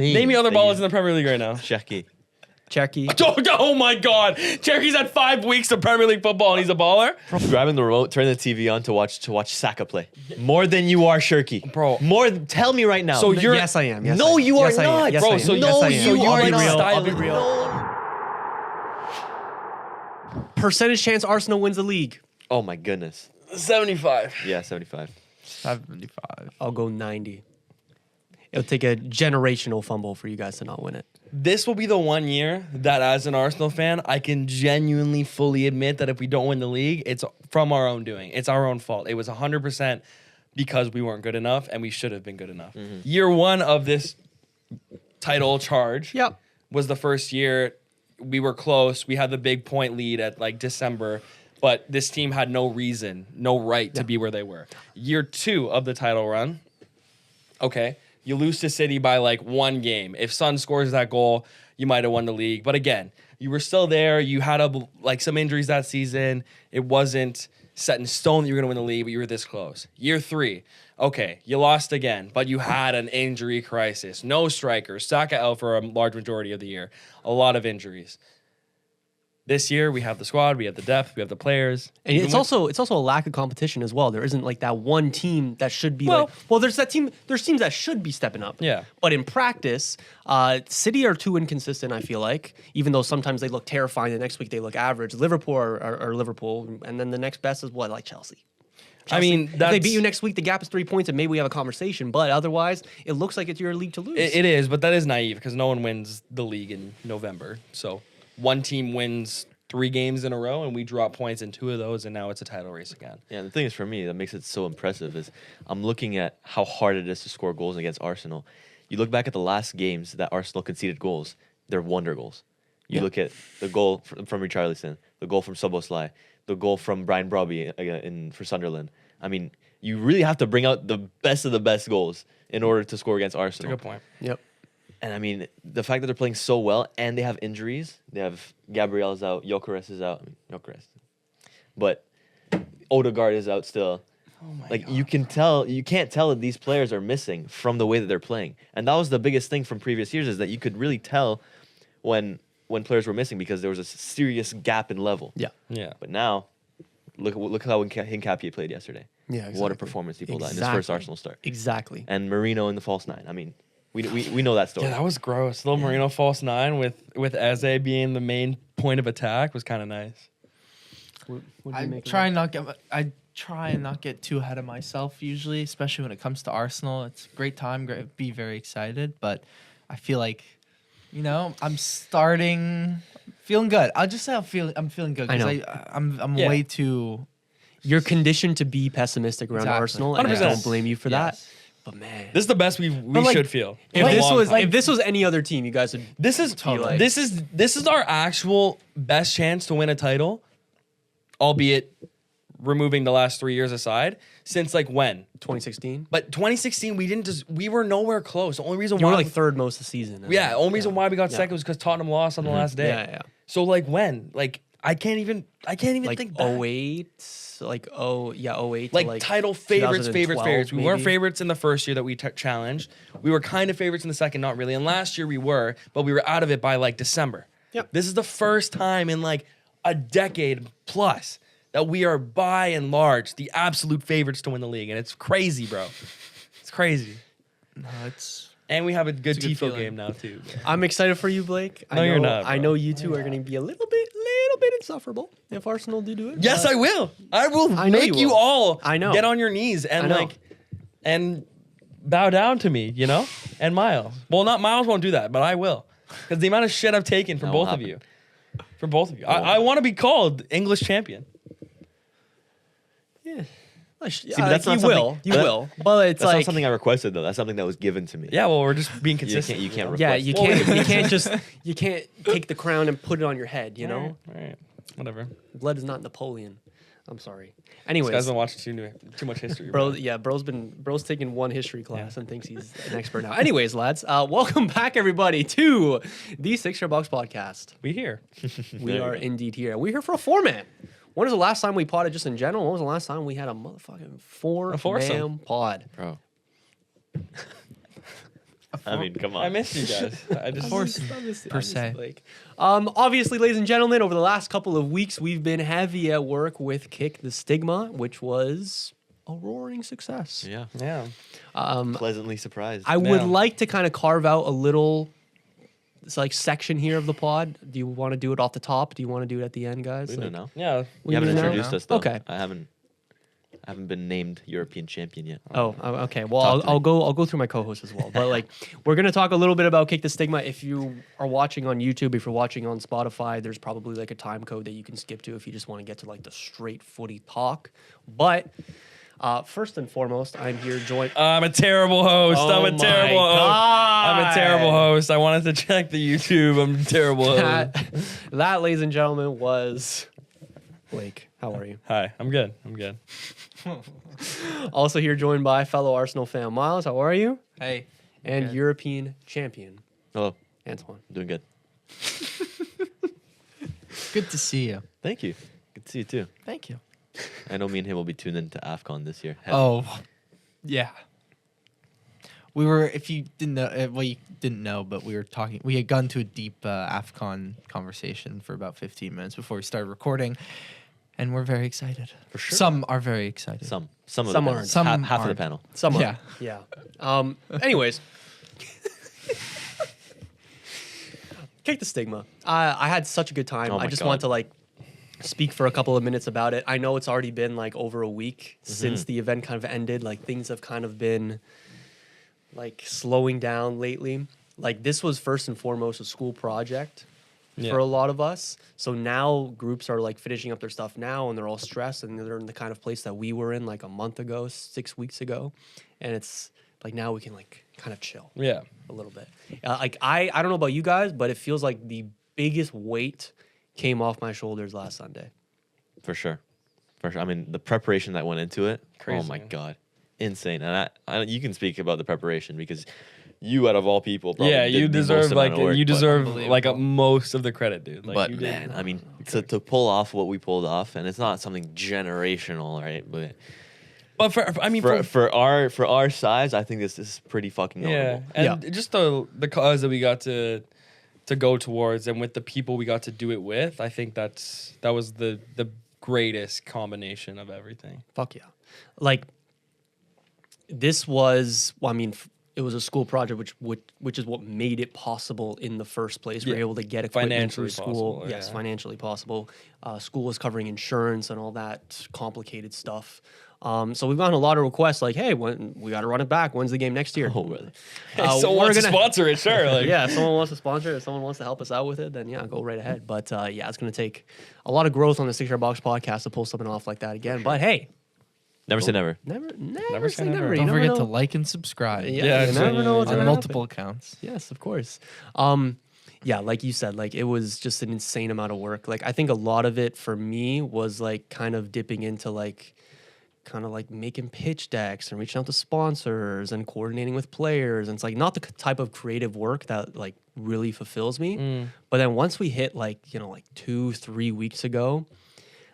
insane. Name me other ballers in the Premier League right now. Cherki. Oh my God. Cherki's had 5 weeks of Premier League football and he's a baller? Grabbing the remote, turning the TV on to watch Saka play. More than you are Cherki. Bro. More. Tell me right now. So you're... Yes, I am. Yes, No, I am. you are Yes, I am. not. Yes, Bro, I am. so Yes, no, I am. you So are I'll be not. real. I'll styling. be real. Percentage chance Arsenal wins the league. Oh my goodness. 75. Yeah, 75. 75. I'll go 90. It'll take a generational fumble for you guys to not win it. This will be the one year that as an Arsenal fan, I can genuinely fully admit that if we don't win the league, it's from our own doing. It's our own fault. It was 100% because we weren't good enough and we should have been good enough. Year one of this title charge was the first year we were close. We had the big point lead at like December, but this team had no reason, no right to be where they were. Year two of the title run, okay, you lose to City by like 1 game. If Son scores that goal, you might have won the league. But again, you were still there. You had some injuries that season. It wasn't set in stone that you were going to win the league, but you were this close. Year three, okay, you lost again, but you had an injury crisis. No strikers. Saka out for a large majority of the year. A lot of injuries. This year, we have the squad, we have the depth, we have the players. And it's also a lack of competition as well. There isn't like that one team that should be there's teams that should be stepping up. Yeah. But in practice, City are too inconsistent, I feel like, even though sometimes they look terrifying, the next week they look average. Liverpool are Liverpool, and then the next best is what, like Chelsea. I mean, if they beat you next week, the gap is 3 points, and maybe we have a conversation. But otherwise, it looks like it's your league to lose. It is, but that is naive because no one wins the league in November. So one team wins 3 games in a row, and we drop points in 2 of those, and now it's a title race again. Yeah, the thing is for me that makes it so impressive is I'm looking at how hard it is to score goals against Arsenal. You look back at the last games that Arsenal conceded goals, they're wonder goals. You look at the goal from Richarlison, the goal from Szoboszlai, the goal from Brian Brobby for Sunderland. I mean, you really have to bring out the best of the best goals in order to score against Arsenal. That's a good point. Yep. And I mean, the fact that they're playing so well and they have injuries, they have Gabriel's out, Gyökeres is out. But Odegaard is out still. Oh my like God. you can't tell that these players are missing from the way that they're playing. And that was the biggest thing from previous years is that you could really tell when players were missing because there was a serious gap in level. Yeah. Yeah. But now, look how Hincapié played yesterday. Yeah, exactly. What a performance he pulled out in his first Arsenal start. Exactly. And Marino in the false 9. I mean, we know that story. Yeah, that was gross. Little Marino false 9 with Eze being the main point of attack was kind of nice. I try and not get too ahead of myself usually, especially when it comes to Arsenal. It's a great time, be very excited, but I feel like, I'm feeling good. I'll just say I'm feeling good because I'm way too. You're conditioned to be pessimistic around Arsenal, and I 100%. don't blame you for that. Yes. But man, This is the best we should feel. if this was any other team, you guys would. This is our actual best chance to win a title, albeit removing the last 3 years aside, since like when? 2016. But 2016, we were nowhere close. The only reason You why were like third most of the season. the only reason why we got second was because Tottenham lost on the last day. Yeah. So like when? Like I can't even Like think back. 08, like 08. Like, to title favorites. 2012 We weren't maybe. favorites in the first year that we challenged. We were kind of favorites in the second, not really. And last year we were, but we were out of it by like December. Yep. This is the first time in like a decade plus that we are by and large the absolute favorites to win the league. And it's crazy, bro. It's crazy. No, it's And we have a good It's a good TIFO feeling. game now too. I'm excited for you, Blake. No, you're not, I bro. know you two are going to be a little bit insufferable if Arsenal do it. Yes, but I will. I will I know make you you will. all I know. get on your knees I and know. and bow down to me, And Miles. Well, not Miles won't do that, but I will. Because the amount of shit I've taken from That both won't of you. From both of you. I want to be called English champion. Yeah. See, but that's not you something- will. You that- will. But it's That's like not something I requested though. That's something that was given to me. Yeah, well, we're just being You consistent. can't request. yeah, you can't take the crown and put it on your head, you know? All right. Whatever. Blood is not Napoleon. I'm sorry. This Anyways, guy's been watching too much history. bro's taken one history class and thinks he's an expert now. Anyways, lads, welcome back everybody to the Six Yard Box podcast. We here. We are indeed here. We're here for a 4-man. When was the last time we potted just in general? When was the last time we had a motherfucking foursome. 4-man pod? Bro. I mean, come I on. missed you guys. I just per se. Like, obviously, ladies and gentlemen, over the last couple of weeks, we've been heavy at work with Kick the Stigma, which was a roaring success. Yeah. Yeah. Pleasantly surprised. I would Yeah. like to kind of carve out a little section here of the pod. Do you want to do it off the top? Do you want to do it at the end, guys? we Like, don't know. Yeah. we You haven't do now? introduced us though. Okay. I haven't been named European champion yet. Oh, okay. Well, Talk to me. I'll go through my co-host as well. But like, we're gonna talk a little bit about Kick the Stigma. If you are watching on YouTube, if you're watching on Spotify, there's probably like a time code that you can skip to if you just want to get to like the straight footy talk. But first and foremost, I'm here joined. I'm a terrible host. Oh I'm a terrible my host. I'm a terrible God. host. I wanted to check the YouTube. I'm a terrible host. That, ladies and gentlemen, was Blake. How are you? Hi. I'm good. I'm good. Also here joined by fellow Arsenal fan Miles. How are you? Hey. And Good. European champion Hello. Antoine. Doing good. Good to see you. Thank you. Good to see you too. Thank you. I know me and him will be tuned into AFCON this year. Oh, yeah. We were, if you didn't know, well, you didn't know, but we were talking. We had gone to a deep AFCON conversation for about 15 minutes before we started recording, and we're very excited. For sure. Some are very excited. Some of Some the panel. aren't. Some half of the aren't. panel. Someone. Yeah. Yeah. Anyways. Kick the Stigma. I had such a good time. Oh I my just God. want to like speak for a couple of minutes about it. I know it's already been like over a week since the event kind of ended. Like things have kind of been like slowing down lately. Like this was first and foremost a school project Yeah. for a lot of us. So now groups are like finishing up their stuff now and they're all stressed and they're in the kind of place that we were in like a month ago, 6 weeks ago. And it's like now we can like kind of chill Yeah. a little bit. Like I don't know about you guys, but it feels like the biggest weight came off my shoulders last Sunday. For sure. For sure. I mean, the preparation that went into it. Crazy. Oh my God. Insane. And you can speak about the preparation because you, out of all people, probably Yeah, did you the most deserve amount of work, you but- deserve Unbelievable. most of the credit, dude. Like, But you did. man, I mean, to pull off what we pulled off, and it's not something generational, right? But for our size, I think this is pretty fucking yeah, notable. and just the cause that we got to go towards, and with the people we got to do it with, I think that was the greatest combination of everything. Fuck yeah. Like this was, well, I mean, it was a school project, which is what made it possible in the first place. We were Yeah. able to get equipment Financially through school. possible, Yes, yeah. financially possible. School was covering insurance and all that complicated stuff. So we've gotten a lot of requests like, hey, when we got to run it back. When's the game next year? Oh, really? Hey, someone wants to sponsor it, sure. Like, Yeah, if someone wants to sponsor it, if someone wants to help us out with it, then yeah, go right ahead. But yeah, it's going to take a lot of growth on the 6 Yard Box podcast to pull something off like that again. But hey, Never say never. never say say never. never. You Don't never forget know. to like and subscribe. Yeah, you Yeah, never know what's on gonna multiple happen. accounts. Yes, of course. Yeah, like you said, like it was just an insane amount of work. Like I think a lot of it for me was like kind of dipping into like kind of like making pitch decks and reaching out to sponsors and coordinating with players. And it's like not the type of creative work that like really fulfills me. But then once we hit like, like 2-3 weeks ago,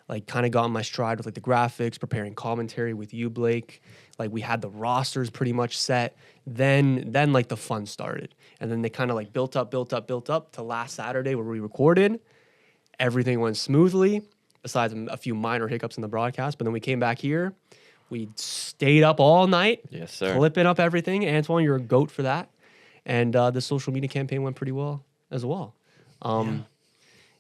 like kind of got in my stride with like the graphics, preparing commentary with you, Blake. Like we had the rosters pretty much set. Then like the fun started. And then they kind of like built up to last Saturday where we recorded. Everything went smoothly, besides a few minor hiccups in the broadcast. But then we came back here. We stayed up all night. Yes, sir. Clipping up everything. Antoine, you're a goat for that. And the social media campaign went pretty well as well.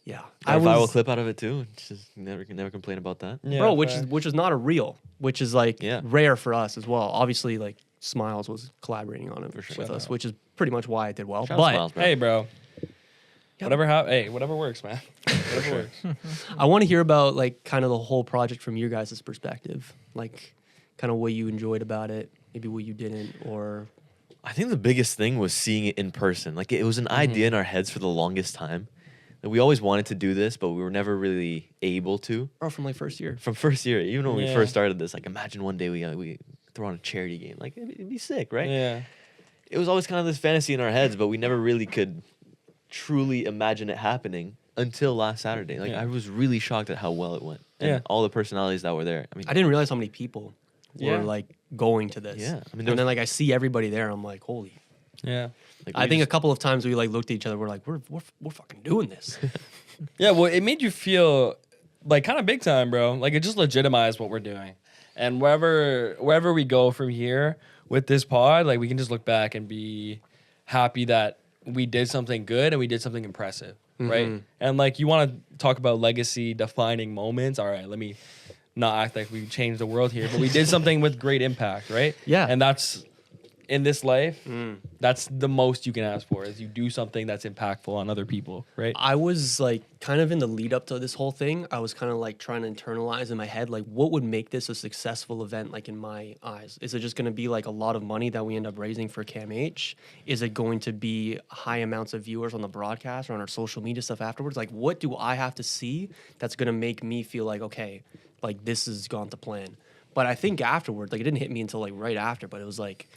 Yeah. Got a viral clip out of it too. Just never complain about that. yeah, Bro, fair. which is not a reel, which is like Yeah. rare for us as well. Obviously, like Smiles was collaborating on it sure. with us, which is pretty much why it did well. Shout out But Smiles, bro. Hey, bro. Whatever works, man. Whatever works. I want to hear about like kind of the whole project from your guys' perspective, like kind of what you enjoyed about it, maybe what you didn't, or I think the biggest thing was seeing it in person. Like it was an idea in our heads for the longest time. Like, we always wanted to do this, but we were never really able to. or from like first year. From first year, even when we Yeah. first started this, like imagine one day we throw on a charity game. Like it'd be sick, right? Yeah. It was always kind of this fantasy in our heads, but we never really could truly imagine it happening until last Saturday. Like Yeah. I was really shocked at how well it went. And Yeah. all the personalities that were there. I mean, I didn't realize how many people Yeah. were like going to this. Yeah. I mean, there and was- then like I see everybody there, I'm like, holy Yeah. Like, I we think a just- couple of times we like looked at each other. We're like, we're fucking doing this. Yeah, well, it made you feel like kind of big time, bro. Like it just legitimized what we're doing. And wherever we go from here with this pod, like we can just look back and be happy that we did something good and we did something impressive, right? And like you want to talk about legacy defining moments. All right, let me not act like we changed the world here, but we did something with great impact, right? Yeah. And that's in this life, that's the most you can ask for is you do something that's impactful on other people, right? I was like kind of in the lead up to this whole thing. I was kind of like trying to internalize in my head, like what would make this a successful event, like in my eyes? Is it just going to be like a lot of money that we end up raising for Cam H? Is it going to be high amounts of viewers on the broadcast or on our social media stuff afterwards? Like what do I have to see that's going to make me feel like, okay, like this has gone to plan? But I think afterwards, like it didn't hit me until like right after, but it was like,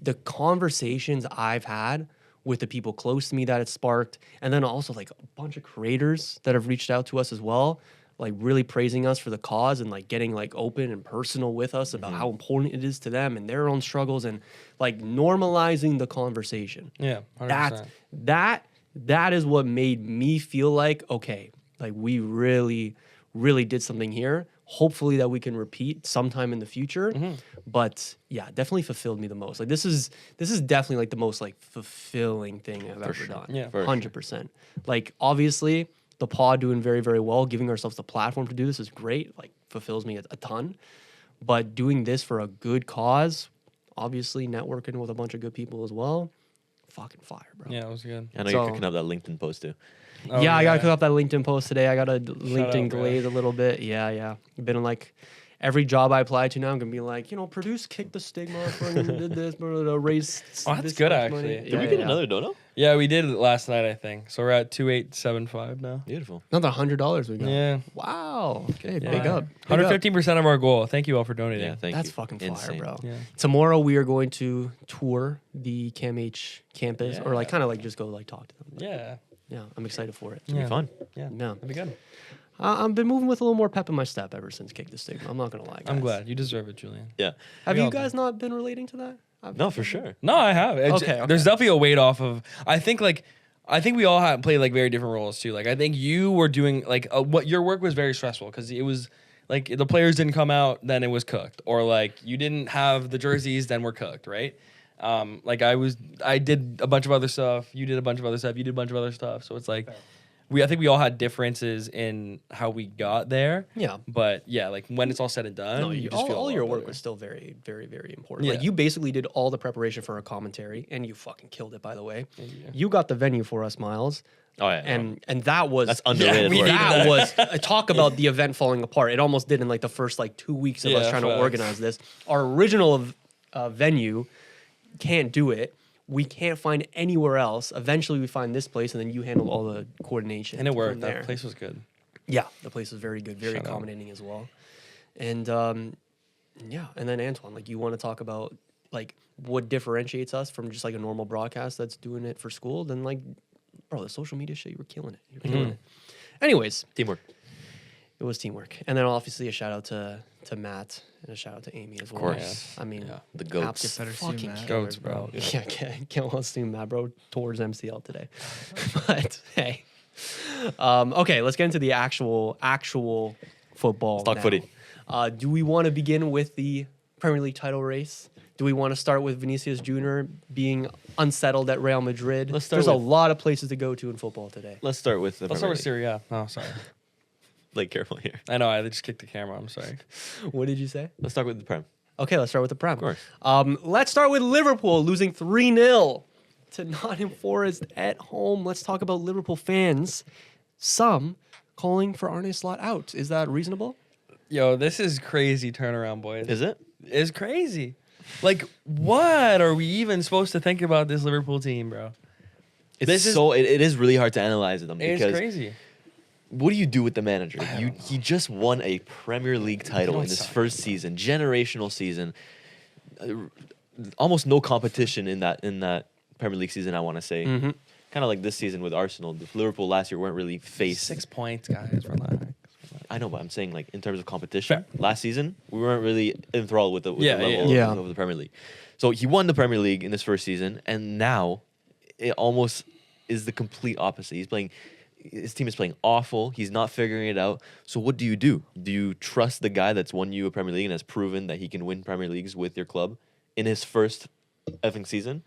the conversations I've had with the people close to me that it sparked, and then also like a bunch of creators that have reached out to us as well, like really praising us for the cause and like getting like open and personal with us about how important it is to them and their own struggles and like normalizing the conversation. Yeah, 100%. That is what made me feel like, okay, like we really did something here. Hopefully that we can repeat sometime in the future. But yeah, definitely fulfilled me the most. Like this is definitely like the most like fulfilling thing I've ever done. Yeah, for 100%. Like obviously the pod doing very, very well, giving ourselves the platform to do this is great. Like fulfills me a ton. But doing this for a good cause, obviously networking with a bunch of good people as well, fucking fire, bro. Yeah, it was good. I know So- you're cooking up that LinkedIn post too. Oh, yeah, I gotta cook up that LinkedIn post today. I gotta out, LinkedIn bro. glaze a little bit. Yeah. Been in like every job I apply to now, I'm gonna be like, produce kick the stigma for did this, raise. Oh, that's this good, much actually. money. Did Did we get another dono? Yeah, we did it last night, I think. So we're at 2875 now. Beautiful. Another $100 we got. Yeah. Wow. Okay, Yeah. big up. Big up. 115% of our goal. Thank you all for donating. Yeah, thank That's you. fucking fire, Insane. bro. Yeah. Tomorrow we are going to tour the CamH campus, or like Yeah. kind of like just go like talk to them. Yeah. Yeah, I'm excited for it. It'll be fun. Yeah. Yeah. That'd be good. I've been moving with a little more pep in my step ever since Kick the Stigma. I'm not gonna lie. I'm guys. glad. You deserve it, Julian. Yeah. Have We you all guys not been relating to that? No, for sure. No, I have. Okay. There's definitely a weight off of. I think we all have played like very different roles too. Like I think you were doing like what your work was very stressful because it was like the players didn't come out, then it was cooked, or like you didn't have the jerseys, then we're cooked, right? Like I did a bunch of other stuff. You did a bunch of other stuff. You did a bunch of other stuff. So it's like I think we all had differences in how we got there. Yeah. But yeah, like when it's all said and done, No, you just feel a all lot your work better. was still very, very, very important. Yeah. Like you basically did all the preparation for a commentary, and you fucking killed it. By the way, Thank you. you got the venue for us, Miles, Oh yeah. and that was That's underrated we work. needed That was talk about the event falling apart. It almost did in like the first like 2 weeks of us Yeah, trying to facts. organize this. Our original venue can't do it. We can't find anywhere else. Eventually, we find this place, and then you handle all the coordination. And it from worked. there. That place was good. Yeah, the place was very good, very Shout out. accommodating as well. And yeah, and then Antoine, like you want to talk about like what differentiates us from just like a normal broadcast that's doing it for school, then like, bro, the social media shit, you were killing it. You were killing it. Anyways, Teamwork. it was teamwork. And then obviously a shout out to Matt and a shout out to Amy as well. course. I mean, Yeah. The goats. absolute Better soon, fucking Matt. killers, Goats, bro. Yeah, can't assume Matt, bro, towards MCL today. But hey. Okay, let's get into the actual football. Let's talk now. footy. Do we want to begin with the Premier League title race? Do we want to start with Vinicius Jr. being unsettled at Real Madrid? Let's start There's a with- lot of places to go to in football today. Let's start with the Let's start Premier with League. Serie A. Oh, sorry. Like careful here. I know. I just kicked the camera. I'm sorry. What did you say? Let's start with the Prem. Okay, let's start with the Prem. Of course. Let's start with Liverpool losing 3-0 to Nottingham Forest at home. Let's talk about Liverpool fans. Some calling for Arne Slot out. Is that reasonable? Yo, this is crazy turnaround, boys. Is it? It's crazy. Like, what are we even supposed to think about this Liverpool team, bro? It's This is- it is really hard to analyze them It's because crazy. what do you do with the manager? I don't know. He just won a Premier League title don't in his suck. first season, generational season. Almost no competition in that Premier League season, I want to say. Mm-hmm. Kind of like this season with Arsenal. Liverpool last year weren't really faced. 6 points, guys. Relax. I know, but I'm saying like in terms of competition, last season we weren't really enthralled with the level of the Premier League. So he won the Premier League in this first season, and now it almost is the complete opposite. His team is playing awful. He's not figuring it out. So what do? Do you trust the guy that's won you a Premier League and has proven that he can win Premier Leagues with your club in his first effing season?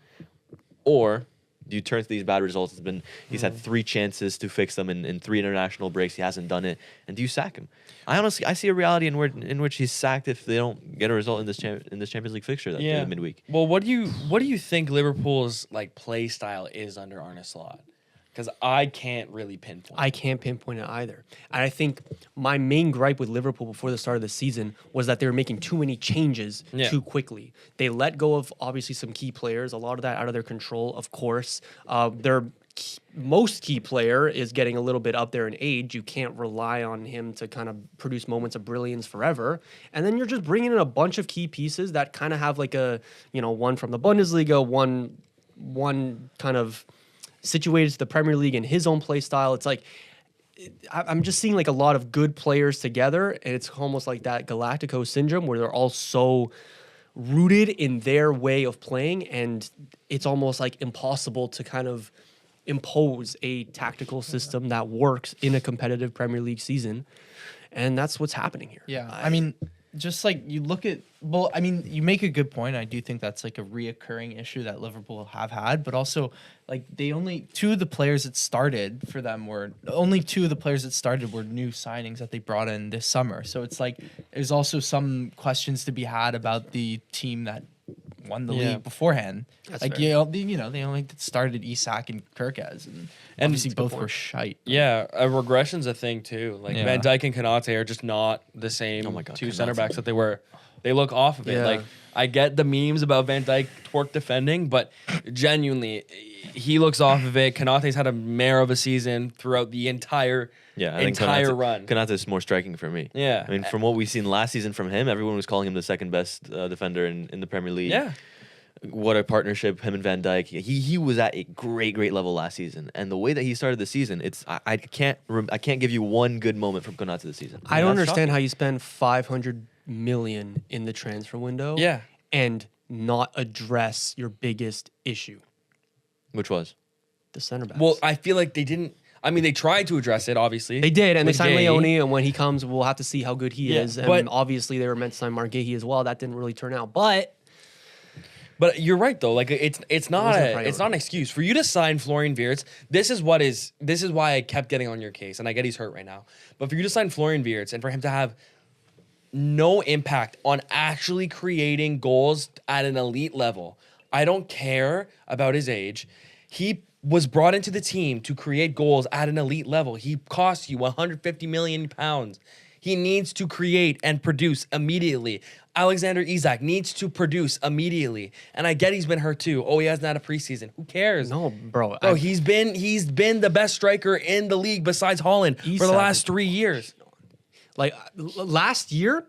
Or do you turn to these bad results? He's had 3 chances to fix them in 3 international breaks. He hasn't done it. And do you sack him? I see a reality in which he's sacked if they don't get a result in this Champions League fixture that midweek. Well, what do you think Liverpool's like play style is under Arne Slot? Because I can't really pinpoint. I can't pinpoint it either. And I think my main gripe with Liverpool before the start of the season was that they were making too many changes too quickly. They let go of obviously some key players, a lot of that out of their control, of course. Their most key player is getting a little bit up there in age. You can't rely on him to kind of produce moments of brilliance forever. And then you're just bringing in a bunch of key pieces that kind of have like one from the Bundesliga, one kind of situated to the Premier League in his own play style. It's like I'm just seeing like a lot of good players together, and it's almost like that Galactico syndrome where they're all so rooted in their way of playing, and it's almost like impossible to kind of impose a tactical system that works in a competitive Premier League season. And that's what's happening here. Yeah, I mean, just like you look at, well, I mean, you make a good point. I do think that's like a reoccurring issue that Liverpool have had, but also like two of the players that started for them were new signings that they brought in this summer. So it's like there's also some questions to be had about the team that won the league beforehand. That's like fair. they only started Isak and Kirkez, and obviously both were shite. Yeah, regression's a thing too. Like Van Dijk and Konate are just not the same two center backs that they were. They look off of it. Yeah. Like I get the memes about Van Dijk twerk defending, but genuinely, he looks off of it. Konate's had a mare of a season throughout the entire run. Konate is more striking for me. Yeah. I mean, from what we've seen last season from him, everyone was calling him the second best defender in the Premier League. Yeah. What a partnership, him and Van Dijk. He was at a great level last season, and the way that he started the season, I can't give you one good moment from Konate this season. I don't understand how you spend 500 million in the transfer window and not address your biggest issue. Which was? The center backs. Well, I feel like they didn't. I mean, they tried to address it, obviously. They did, and they with signed Gueye. Leone, and when he comes, we'll have to see how good he is. And but- obviously, they were meant to sign Mark Gueye as well. That didn't really turn out, but But you're right though. Like it's not wasn't a it's not an excuse for you to sign Florian Wirtz. This is why I kept getting on your case, and I get he's hurt right now. But for you to sign Florian Wirtz and for him to have no impact on actually creating goals at an elite level, I don't care about his age. He was brought into the team to create goals at an elite level. He cost you 150 million pounds. He needs to create and produce immediately. Alexander Isak needs to produce immediately. And I get he's been hurt too. Oh, he hasn't had a preseason. Who cares? no, bro. Bro, he's been the best striker in the league besides Holland for the Isak last is 3 years. Like last year,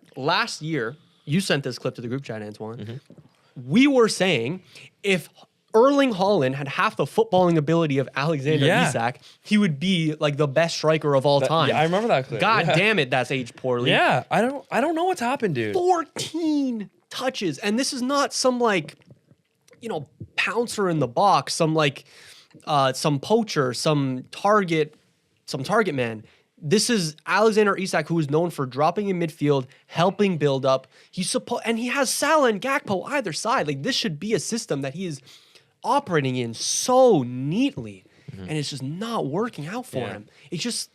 you sent this clip to the group chat, Antoine. Mm-hmm. We were saying if Erling Haaland had half the footballing ability of Alexander Isak, he would be like the best striker of all time. Yeah, I remember that clip. God Yeah. damn it, that's aged poorly. Yeah, I don't know what's happened, dude. 14 touches, and this is not some like, pouncer in the box, some poacher, some target man. This is Alexander Isak, who is known for dropping in midfield, helping build up. And he has Salah and Gakpo either side. Like this should be a system that he is operating in so neatly, and it's just not working out for him. It's just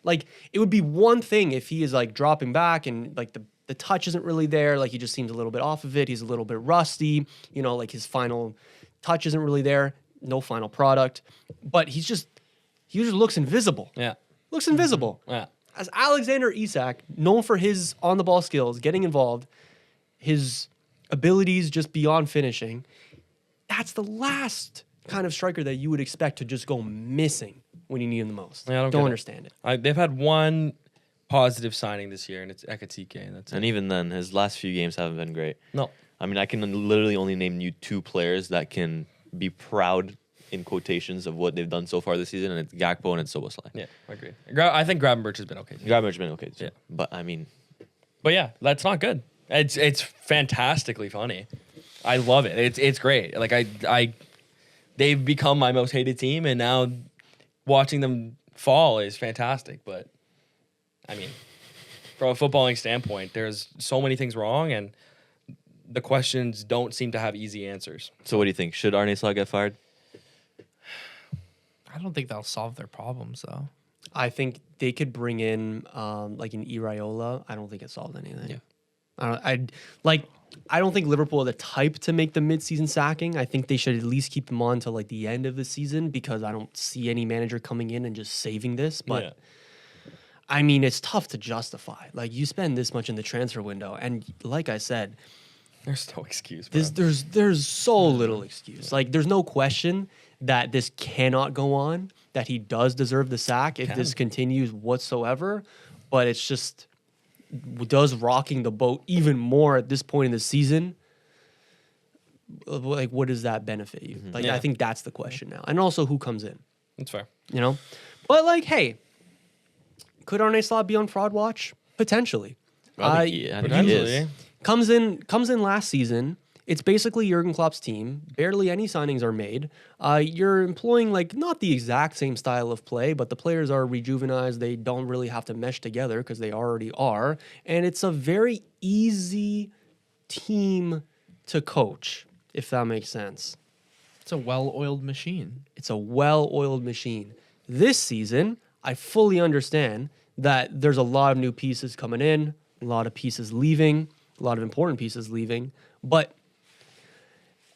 like it would be one thing if he is like dropping back and like the touch isn't really there. Like he just seems a little bit off of it. He's a little bit rusty. Like his final touch isn't really there. No final product, but he just looks invisible. Yeah. Looks invisible. Yeah. As Alexander Isak, known for his on-the-ball skills, getting involved, his abilities just beyond finishing, that's the last kind of striker that you would expect to just go missing when you need him the most. Yeah, I don't understand it. They've had one positive signing this year, and it's Ekatike, and that's it. And even then, his last few games haven't been great. No. I mean, I can literally only name you 2 players that can be proud in quotations of what they've done so far this season, and it's Gakpo and it's Szoboszlai. Yeah, I agree. I think Gravenberch has been okay. Too. Gravenberch has been okay too. Yeah. But I mean, But yeah, that's not good. It's fantastically funny. I love it. It's great. Like they've become my most hated team, and now watching them fall is fantastic. But I mean, from a footballing standpoint, there's so many things wrong, and the questions don't seem to have easy answers. so what do you think? Should Arne Slot get fired? I don't think that'll solve their problems though. I think they could bring in like an Iraola. I don't think it solved anything. Yeah. I don't think Liverpool are the type to make the mid-season sacking. I think they should at least keep them on till like the end of the season, because I don't see any manager coming in and just saving this. But I mean, it's tough to justify. Like, you spend this much in the transfer window, and like I said, There's no excuse. Bro. there's so little excuse. Like, there's no question that this cannot go on, that he does deserve the sack if this continues whatsoever. But it's just, does rocking the boat even more at this point in the season, like, what does that benefit you? Like, I think that's the question now. And also, who comes in? That's fair. You know? But, like, hey, could Arne Slot be on fraud watch? Potentially. I think he is. Potentially. Comes in last season. It's basically Jurgen Klopp's team. Barely any signings are made. You're employing, like, not the exact same style of play, but the players are rejuvenized. They don't really have to mesh together because they already are. And it's a very easy team to coach, if that makes sense. It's a well-oiled machine. It's a well-oiled machine. This season, I fully understand that there's a lot of new pieces coming in, a lot of pieces leaving, a lot of important pieces leaving, but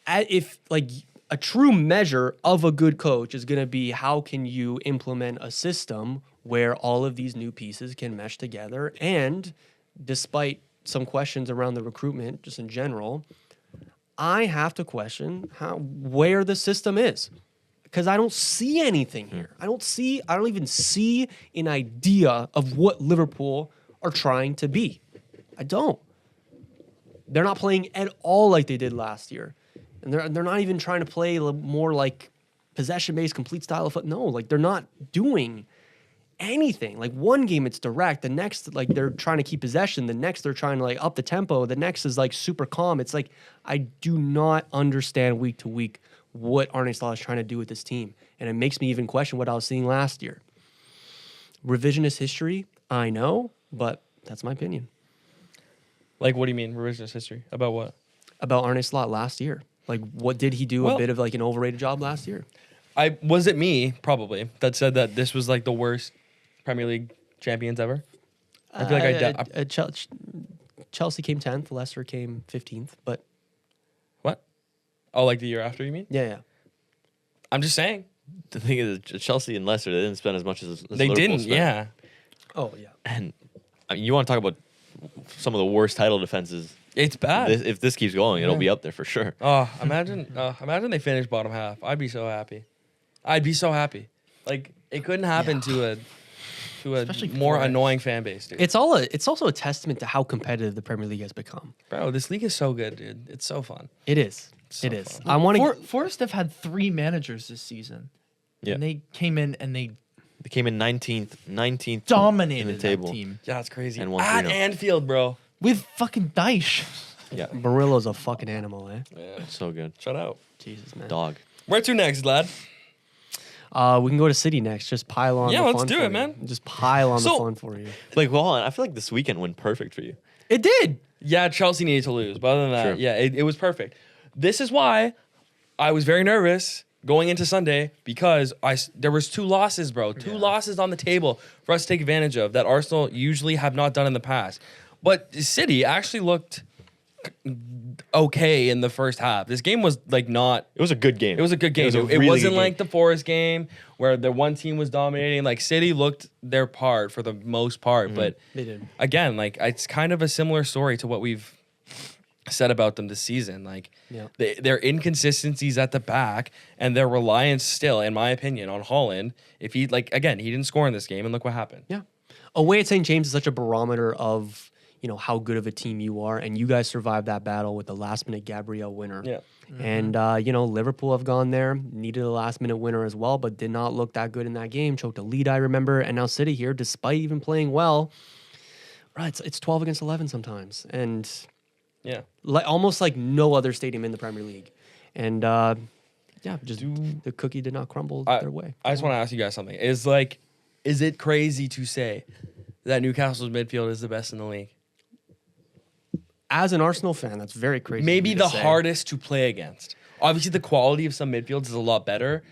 if, like, a true measure of a good coach is going to be how can you implement a system where all of these new pieces can mesh together, and despite some questions around the recruitment just in general, I have to question where the system is, because I don't see anything here. I don't even see an idea of what Liverpool are trying to be. I don't. They're not playing at all like they did last year. And they're not even trying to play more like possession-based, complete style of foot. No, like, they're not doing anything. Like, one game it's direct, the next, like, they're trying to keep possession, the next they're trying to, like, up the tempo, the next is, like, super calm. It's like, I do not understand week to week what Arne Slot is trying to do with this team. And it makes me even question what I was seeing last year. Revisionist history, I know, but that's my opinion. Like, what do you mean, revisionist history? About what? About Arne Slot last year. Like, what did he do? Well, a bit of, like, an overrated job last year? Was it me, probably, that said that this was, like, the worst Premier League champions ever? I feel like Chelsea came 10th, Leicester came 15th, but... What? Oh, like the year after, you mean? Yeah. I'm just saying. The thing is, Chelsea and Leicester, they didn't spend as much as They Liverpool didn't, spent. yeah. Oh, yeah. And I mean, you want to talk about some of the worst title defenses. It's bad. If this keeps going, it'll be up there for sure. Oh, imagine they finish bottom half. I'd be so happy. Like, it couldn't happen to a Especially more Forest. annoying fan base, dude. It's also a testament to how competitive the Premier League has become. Bro, this league is so good, dude. It's so fun. It is. So It is. fun. I want to... Forest have had 3 managers this season. Yeah. And they came in and they They came in 19th dominated in the table. that team. Yeah, it's crazy. And won At 3-0. Anfield, bro. With fucking Dyche. Yeah, Murillo's a fucking animal, eh? Yeah. so good. Shut out. Jesus, man. Dog. Where to next, lad? We can go to City next. Just pile on Yeah, the let's fun do for it, you. man. Just pile on the So- fun for you. Like, well, hold on. I feel like this weekend went perfect for you. It did. Yeah, Chelsea needed to lose. But other than that, Sure. yeah, it was perfect. This is why I was very nervous going into Sunday, because there was 2 losses, bro. 2 losses on the table for us to take advantage of that Arsenal usually have not done in the past. But City actually looked okay in the first half. This game was like not... It was a good game. It was a good game. was a It really wasn't good like game. the Forest game where the one team was dominating. Like, City looked their part for the most part. Mm-hmm. But They did. again, like, it's kind of a similar story to what we've said about them this season. Like, Yeah. their inconsistencies at the back and their reliance still, in my opinion, on Haaland. If he, like, again, he didn't score in this game, and look what happened. Yeah. Away at St. James is such a barometer of, how good of a team you are, and you guys survived that battle with the last minute Gabriel winner. Yeah. And Liverpool have gone there, needed a last minute winner as well, but did not look that good in that game. Choked a lead, I remember, and now City here, despite even playing well, right? It's 12 against 11 sometimes, and almost like no other stadium in the Premier League, and the cookie did not crumble their way. I just want to ask you guys something. Is it crazy to say that Newcastle's midfield is the best in the league? As an Arsenal fan, that's very crazy. Maybe the hardest to play against. Obviously, the quality of some midfields is a lot better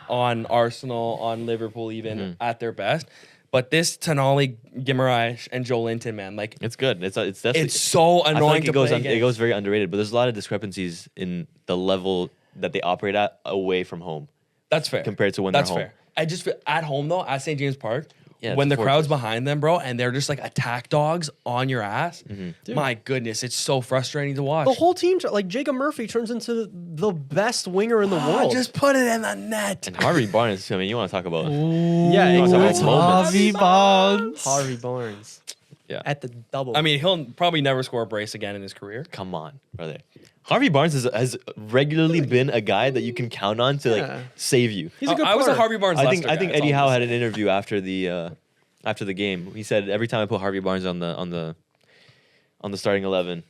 on Arsenal, on Liverpool, even at their best. But this Tonali, Guimaraes, and Joe Linton, man, like It's good. It's definitely. it's so I feel annoying like to it goes play it against. goes very underrated, but there's a lot of discrepancies in the level that they operate at away from home That's fair. compared to when That's they're home. fair. I just feel at home though, at St. James Park, Yeah, when it's the a crowd's fortress. behind them, bro, and they're just like attack dogs on your ass. My goodness, it's so frustrating to watch. The whole team, like Jacob Murphy, turns into the best winger in the world. Just put it in the net. And Harvey Barnes, I mean, you want to talk about Yeah, You wanna talk about exactly. moments. Harvey Barnes. Harvey Barnes. Yeah. At the double. I mean, he'll probably never score a brace again in his career. Come on, brother. Harvey Barnes has regularly been a guy that you can count on to Yeah. save you. he's a good I was a player. Harvey Barnes. I think Leicester guy, Eddie that's all Howe I'm had an interview after the game. He said every time I put Harvey Barnes on the starting 11,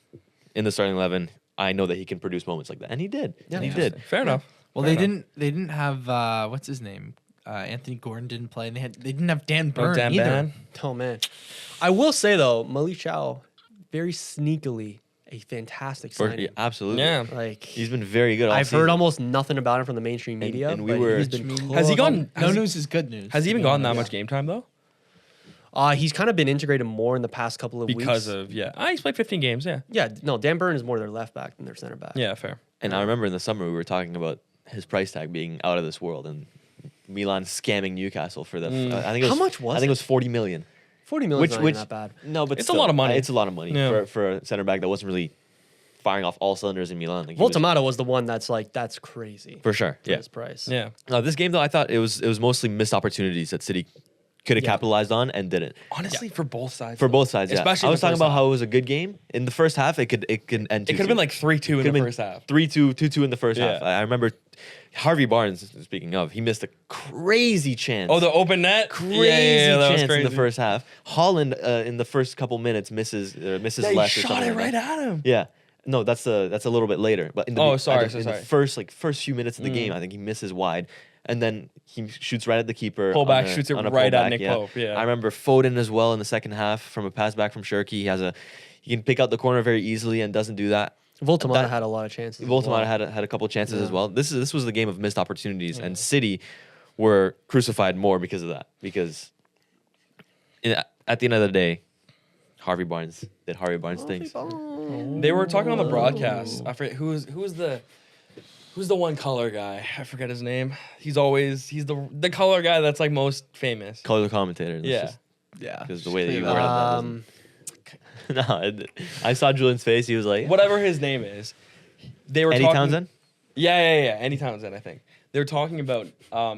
in the starting 11, I know that he can produce moments like that, and he did. Yeah. And he did. Fair enough. Well, Fair they enough. didn't have they didn't have Anthony Gordon didn't play, and they didn't have Dan Burn Dan either. Ban. Oh man, I will say though, Malik Chow, very sneakily a fantastic signing. Yeah, absolutely. Yeah. Like He's been very good. All I've season. heard almost nothing about him from the mainstream And- media. and we but were- he's been Has he gone? No news is good news. Has he to even be gotten that honest. much game time though? He's kind of been integrated more in the past couple of Because weeks. of he's played 15 games. Yeah. No, Dan Burn is more their left back than their center back. Yeah. Fair. And I remember in the summer we were talking about his price tag being out of this world, and Milan scamming Newcastle for the. I think it was, How much was I think it? it was 40 million. 40 million is not even that bad. No, but It's a still, lot of money. It's a lot of money Yeah. for a center back that wasn't really firing off all cylinders in Milan. Like he was- Voltamato was the one that's crazy for sure. for Yeah. his price. Yeah. This game though, I thought it was mostly missed opportunities that City could have Yeah. capitalized on and didn't. Honestly, for both sides. For both sides, yeah. Especially I in was the talking first about half. how it was a good game in the first half. It could end. It could have been like 3-2 in the first half. 3-2, 2-2 in the first half. Yeah. I remember Harvey Barnes. Speaking of, he missed a crazy chance. Oh, the open net. crazy that was chance in the crazy. first half. Holland in the first couple minutes misses They left or shot something it like right that. at him. Yeah. No, that's a little bit later. But in the Oh, sorry, in so the sorry. first few minutes of the game, I think he misses wide, and then he shoots right at the keeper. Pullback, on a- shoots it on a right at pullback, Nick Pope, yeah. I remember Foden as well in the second half from a pass back from Cherki. He can pick out the corner very easily and doesn't do that. Voltamato That- had a lot of chances. as Voltamato well. had a couple chances as well. This was the game of missed opportunities, Mm. and City were crucified more because of that. Because at the end of the day, Harvey Barnes did Harvey Barnes things. They were talking on the broadcast. I forget who's the one color guy. I forget his name. He's the color guy that's like most famous. Color commentator. and it's Yeah. just- Yeah. because the way that you worded that doesn't- Um, No, I saw Julian's face. He was like, Whatever his name is. They were Eddie talking, Townsend? Yeah. Eddie Townsend, I think. They were talking about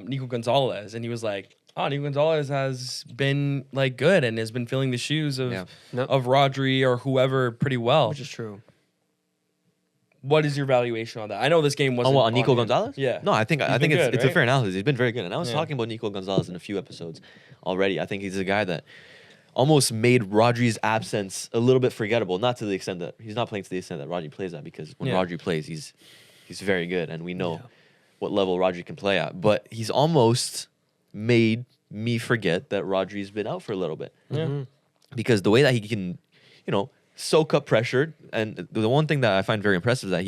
Nico Gonzalez, and he was like, Nico Gonzalez has been like good and has been filling the shoes of Yeah. No. of Rodri or whoever pretty well. which is true. What is your valuation on that? I know this game wasn't on Nico him. Gonzalez? Yeah. No, I think He's been it's good, it's a right? fair analysis. He's been very good, and I was Yeah. talking about Nico Gonzalez in a few episodes already. I think he's a guy that almost made Rodri's absence a little bit forgettable. Not to the extent that he's not playing to the extent that Rodri plays at, because when Yeah. Rodri plays, he's very good, and we know what level Rodri can play at. But he's almost made me forget that Rodri's been out for a little bit. Yeah. Because the way that he can, soak up pressure, and the one thing that I find very impressive is that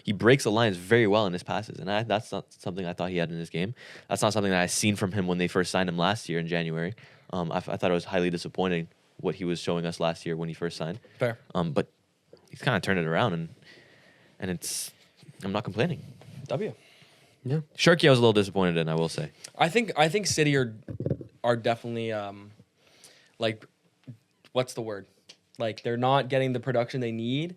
he breaks the lines very well in his passes, and that's not something I thought he had in his game. That's not something that I seen from him when they first signed him last year in January. I thought it was highly disappointing what he was showing us last year when he first signed. Fair. But he's kind of turned it around, and I'm not complaining. W. Yeah. Cherki, I was a little disappointed in, I will say. I think City are definitely like, what's the word? Like, they're not getting the production they need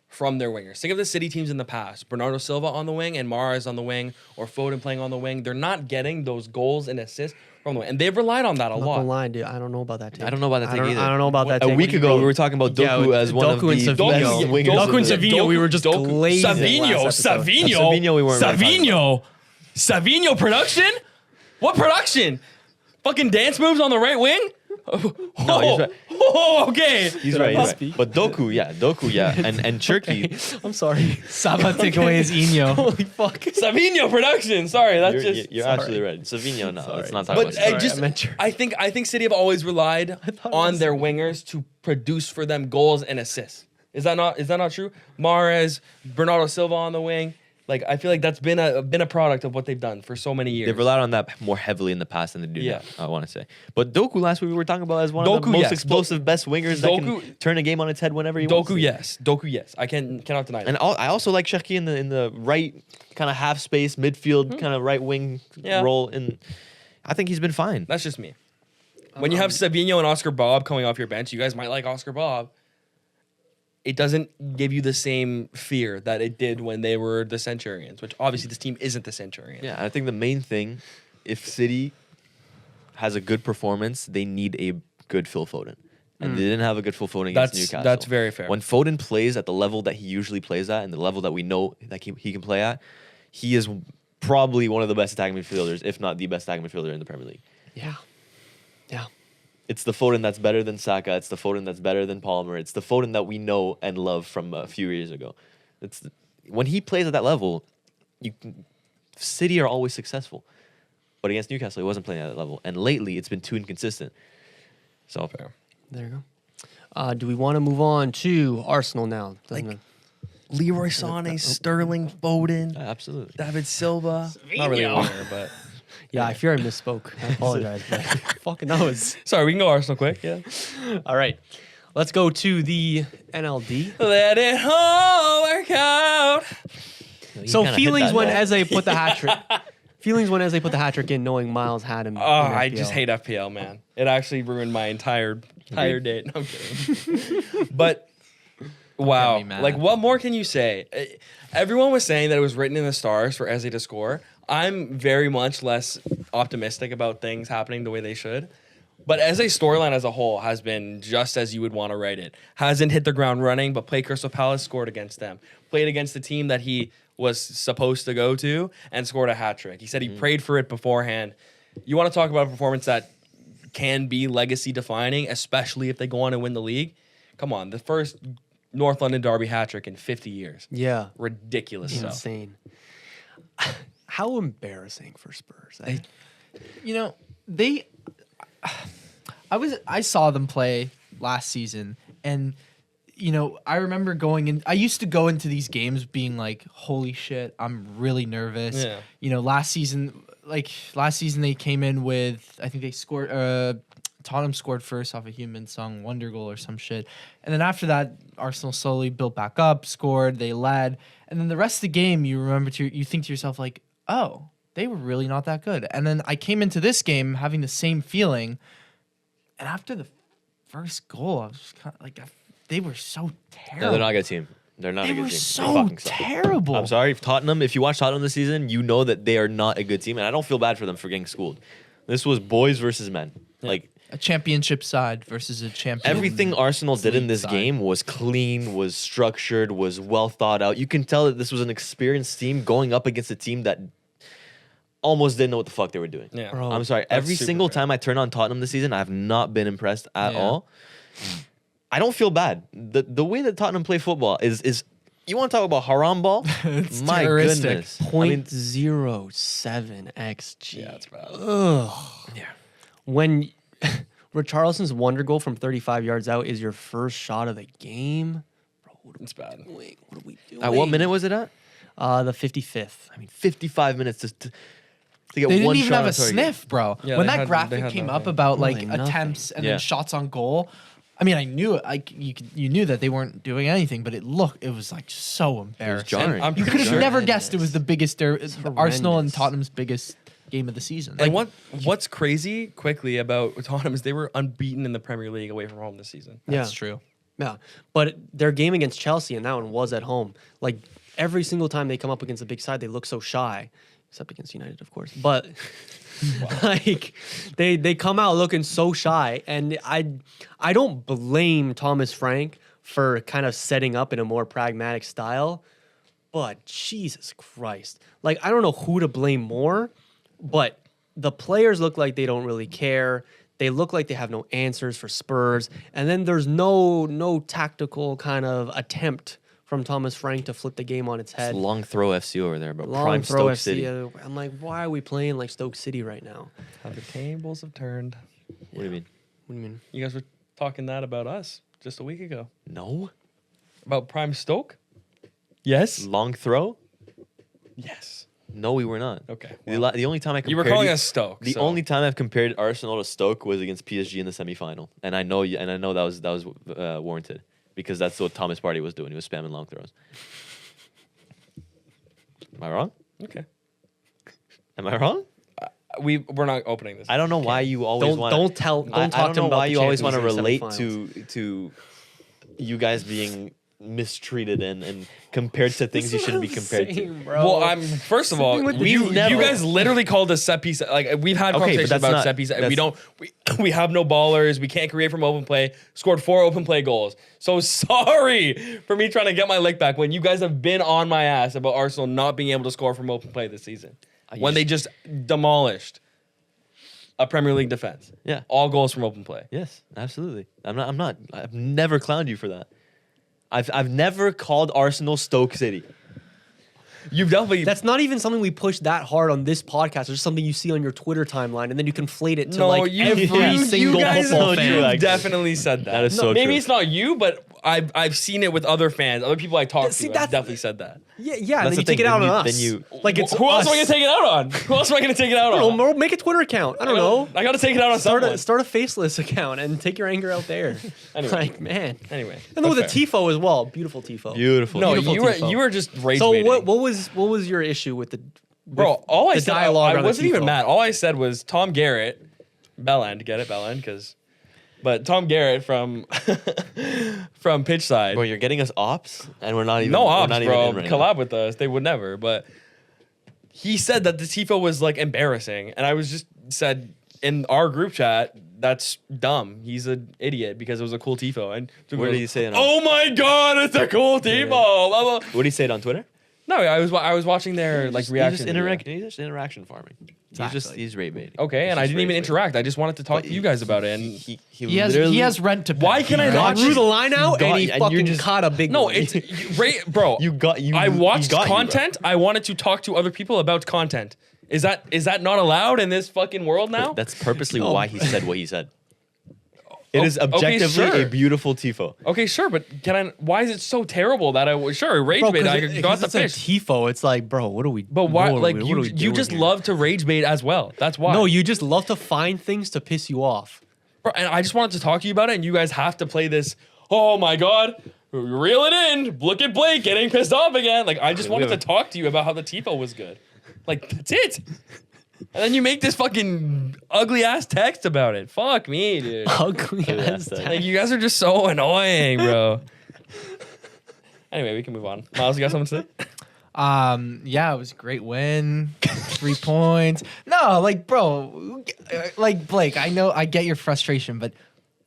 from their wingers. Think of the City teams in the past. Bernardo Silva on the wing and Mahrez on the wing, or Foden playing on the wing. They're not getting those goals and assists from the wing. And they've relied on that a I'm not lot. gonna lie, dude. I don't know about that take. I don't know about that take either. I don't know about that A take. week ago, we were talking about Doku as one of the Doku best and Savinho. wingers. Doku and of the- Savinho, we were just glazing Savinho, last episode. Savinho, we weren't really Savinho production? What production? Fucking dance moves on the right wing? No, he's right. Okay. He's right. But Doku, yeah, and Cherki. I'm sorry. Saba take away his Inyo. Holy fuck. Savinho production. Sorry, that's You're absolutely right. Savinho, no, let's not talk But about Savinho. I meant Cherki. I think City have always relied on their wingers to produce for them goals and assists. Is that not true? Mahrez, Bernardo Silva on the wing. Like, I feel like that's been a product of what they've done for so many years. They've relied on that more heavily in the past than they do now, I want to say. But Doku last week we were talking about as one of the Doku, most yes. explosive, best wingers that can turn a game on its head whenever he wants. Doku, yes. I cannot deny that. And I also like Cherki in the right kind of half space midfield kind of right wing role. And I think he's been fine. That's just me. When you have Savinho and Oscar Bob coming off your bench, you guys might like Oscar Bob. It doesn't give you the same fear that it did when they were the Centurions, which obviously this team isn't the Centurions. Yeah, I think the main thing, if City has a good performance, they need a good Phil Foden. And they didn't have a good Phil Foden against Newcastle. That's very fair. When Foden plays at the level that he usually plays at and the level that we know that he can play at, he is probably one of the best attacking midfielders, if not the best attacking midfielder in the Premier League. Yeah. Yeah. It's the Foden that's better than Saka. It's the Foden that's better than Palmer. It's the Foden that we know and love from a few years ago. When he plays at that level, City are always successful. But against Newcastle, he wasn't playing at that level. And lately, it's been too inconsistent. So fair. There you go. Do we want to move on to Arsenal now? Leroy Sané, Sterling, Foden, Absolutely. David Silva. Not really a winger, but... Yeah, I fear I misspoke. I apologize. But fucking knows. Sorry, we can go Arsenal quick, yeah. All right. Let's go to the NLD. Let it all work out. So feelings when Eze put the hat trick. Feelings when Eze put the hat trick in, knowing Miles had him. Oh, I just hate FPL, man. It actually ruined my entire day. No, I'm kidding. But wow, Get me mad. like what more can you say? Everyone was saying that it was written in the stars for Eze to score. I'm very much less optimistic about things happening the way they should. But Eze's storyline as a whole has been just as you would want to write it. Hasn't hit the ground running, but played Crystal Palace, scored against them. Played against the team that he was supposed to go to and scored a hat trick. He said he prayed for it beforehand. You want to talk about a performance that can be legacy defining, especially if they go on and win the league? Come on, the first North London derby hat trick in 50 years. Yeah. Ridiculous stuff. Insane. How embarrassing for Spurs. Eh? You know, I saw them play last season, and you know, I remember going in. I used to go into these games being like, "Holy shit, I'm really nervous." Yeah. You know, last season they came in with, I think they scored. Tottenham scored first off a Human Sung wonder goal or some shit, and then after that, Arsenal slowly built back up, scored, they led, and then the rest of the game, you think to yourself like, "Oh, they were really not that good." And then I came into this game having the same feeling, and after the first goal, I was just kind of like, they were so terrible. No, they're not a good team. They're not a They good were team. so fucking suck. terrible. I'm sorry, if you watch Tottenham this season, you know that they are not a good team, and I don't feel bad for them for getting schooled. This was boys versus men. Like, A championship side versus a champion. everything Arsenal did in this side. game was clean, was structured, was well thought out. You can tell that this was an experienced team going up against a team that almost didn't know what the fuck they were doing. Yeah. Bro, I'm sorry. that's Every super single fair. time I turn on Tottenham this season, I have not been impressed at Yeah. all. I don't feel bad. The way that Tottenham play football is you want to talk about haram ball? It's My terroristic. goodness. I mean, 0.07 XG. Yeah, it's bad. Ugh. yeah. When Richarlison's wonder goal from 35 yards out is your first shot of the game, bro, what are It's bad. we doing? What are we doing? At what minute was it at? The 55th. I mean, 55 minutes to get They one didn't even shot have on a target. sniff, bro. Yeah, when they that had graphic came up nothing. about like Really nothing. attempts and Yeah. then shots on goal, I mean, I knew it. Like you knew that they weren't doing anything, but it was like so embarrassing. jarring. I'm You pretty could have sure- never guessed it was the biggest Arsenal and horrendous. Tottenham's biggest game of the season. And what's crazy quickly about Tottenham is they were unbeaten in the Premier League away from home this season. Yeah. That's true. Yeah, but their game against Chelsea and that one was at home. Like every single time they come up against a big side, they look so shy, except against United, of course. But like they come out looking so shy, and I don't blame Thomas Frank for kind of setting up in a more pragmatic style. But Jesus Christ, like I don't know who to blame more, but the players look like they don't really care. They look like they have no answers for Spurs. And then there's no tactical kind of attempt from Thomas Frank to flip the game on its head. It's long throw FC over there, but Long prime throw Stoke FC. City. I'm like, why are we playing like Stoke City right now? How the tables have turned. What do you mean? What do you mean? You guys were talking that about us just a week ago. No? About Prime Stoke? Yes. Long throw? Yes. No, we were not. Okay. The only time I compared You were calling us Stoke. The so. only time I've compared Arsenal to Stoke was against PSG in the semifinal, and I know that was warranted because that's what Thomas Partey was doing. He was spamming long throws. Am I wrong? Okay. Am I wrong? We're not opening this. I don't know why you always want. Don't talk I to don't him know about why the you always want to Champions League relate semifinals. to you guys being mistreated and compared to things you shouldn't be compared to. Well, I'm first of all, Sitting with the you team. guys literally called us set piece. Like we've had Okay, conversations but that's about not- set piece. that's- We have no ballers. We can't create from open play. Scored 4 open play goals. So sorry for me trying to get my lick back when you guys have been on my ass about Arsenal not being able to score from open play this season. When they just demolished a Premier League defense. Yeah. All goals from open play. Yes, absolutely. I've never clowned you for that. I've never called Arsenal Stoke City. You've definitely That's not even something we push that hard on this podcast. It's just something you see on your Twitter timeline, and then you conflate it to every single guys, football know fan. you, You've actually. definitely said that. That is so Maybe true. it's not you, but I've seen it with other fans, other people I talk See, to. that's- I've definitely said that. Yeah, and That's then the you take thing, it out then on you- us. then you- like it's Who else am I us. gonna take it out on? Who else am I gonna take it out I on? don't know, make a Twitter account. I don't know. I gotta take it out on Start someone. a start a faceless account and take your anger out there. Anyway. Like man, Anyway, and then with a that's fair. tifo as well, beautiful tifo. Beautiful. No, Beautiful you were tifo. just rage So baiting. what was your issue with the Bro, with all I the said, dialogue I on the wasn't even tifo? mad. All I said was Tom Garrett, Bellend, get it, Bellend, but Tom Garrett from from pitch side. Bro, you're getting us ops, and we're not even. No we're ops, not even bro. in right Collab with us. They would never. But he said that the tifo was like embarrassing, and I was just said in our group chat, that's dumb. He's an idiot because it was a cool tifo. And What did he say on- Oh my god, it's a cool tifo. Blah, blah. now. What do you say it on Twitter? No, I was watching their like reaction. video. He's just interaction farming. Exactly. He's rate baiting. Okay, and I He's didn't even rage baiting. interact. I just wanted to talk to you guys about it. And He has rent to pay. Why can I Got not through just the line out got- and he and you're fucking just- caught a big no, one. it's bro. I watched got you, bro. content. I wanted to talk to other people about content. Is that not allowed in this fucking world now? That's purposely No. why he said what he said. It is okay, objectively sure. a beautiful tifo. Okay, sure, but why is it so terrible that I was sure rage bait? I got the it's a fish, tifo. It's like, bro, what are we? but why? what are Like we- what you, are we you doing just here? love to rage bait as well. That's why. No, you just love to find things to piss you off. Bro, and I just wanted to talk to you about it, and you guys have to play this. Oh my god, reel it in. Look at Blake getting pissed off again. Like I just We wanted have to talk to you about how the tifo was good. Like that's it. And then you make this fucking ugly ass text about it. Fuck me, dude. Ugly ass. that's Like you guys are just so annoying, bro. Anyway, we can move on. Miles, you got something to say? Yeah, it was a great win. 3 points. No, like, bro, like Blake, I know I get your frustration, but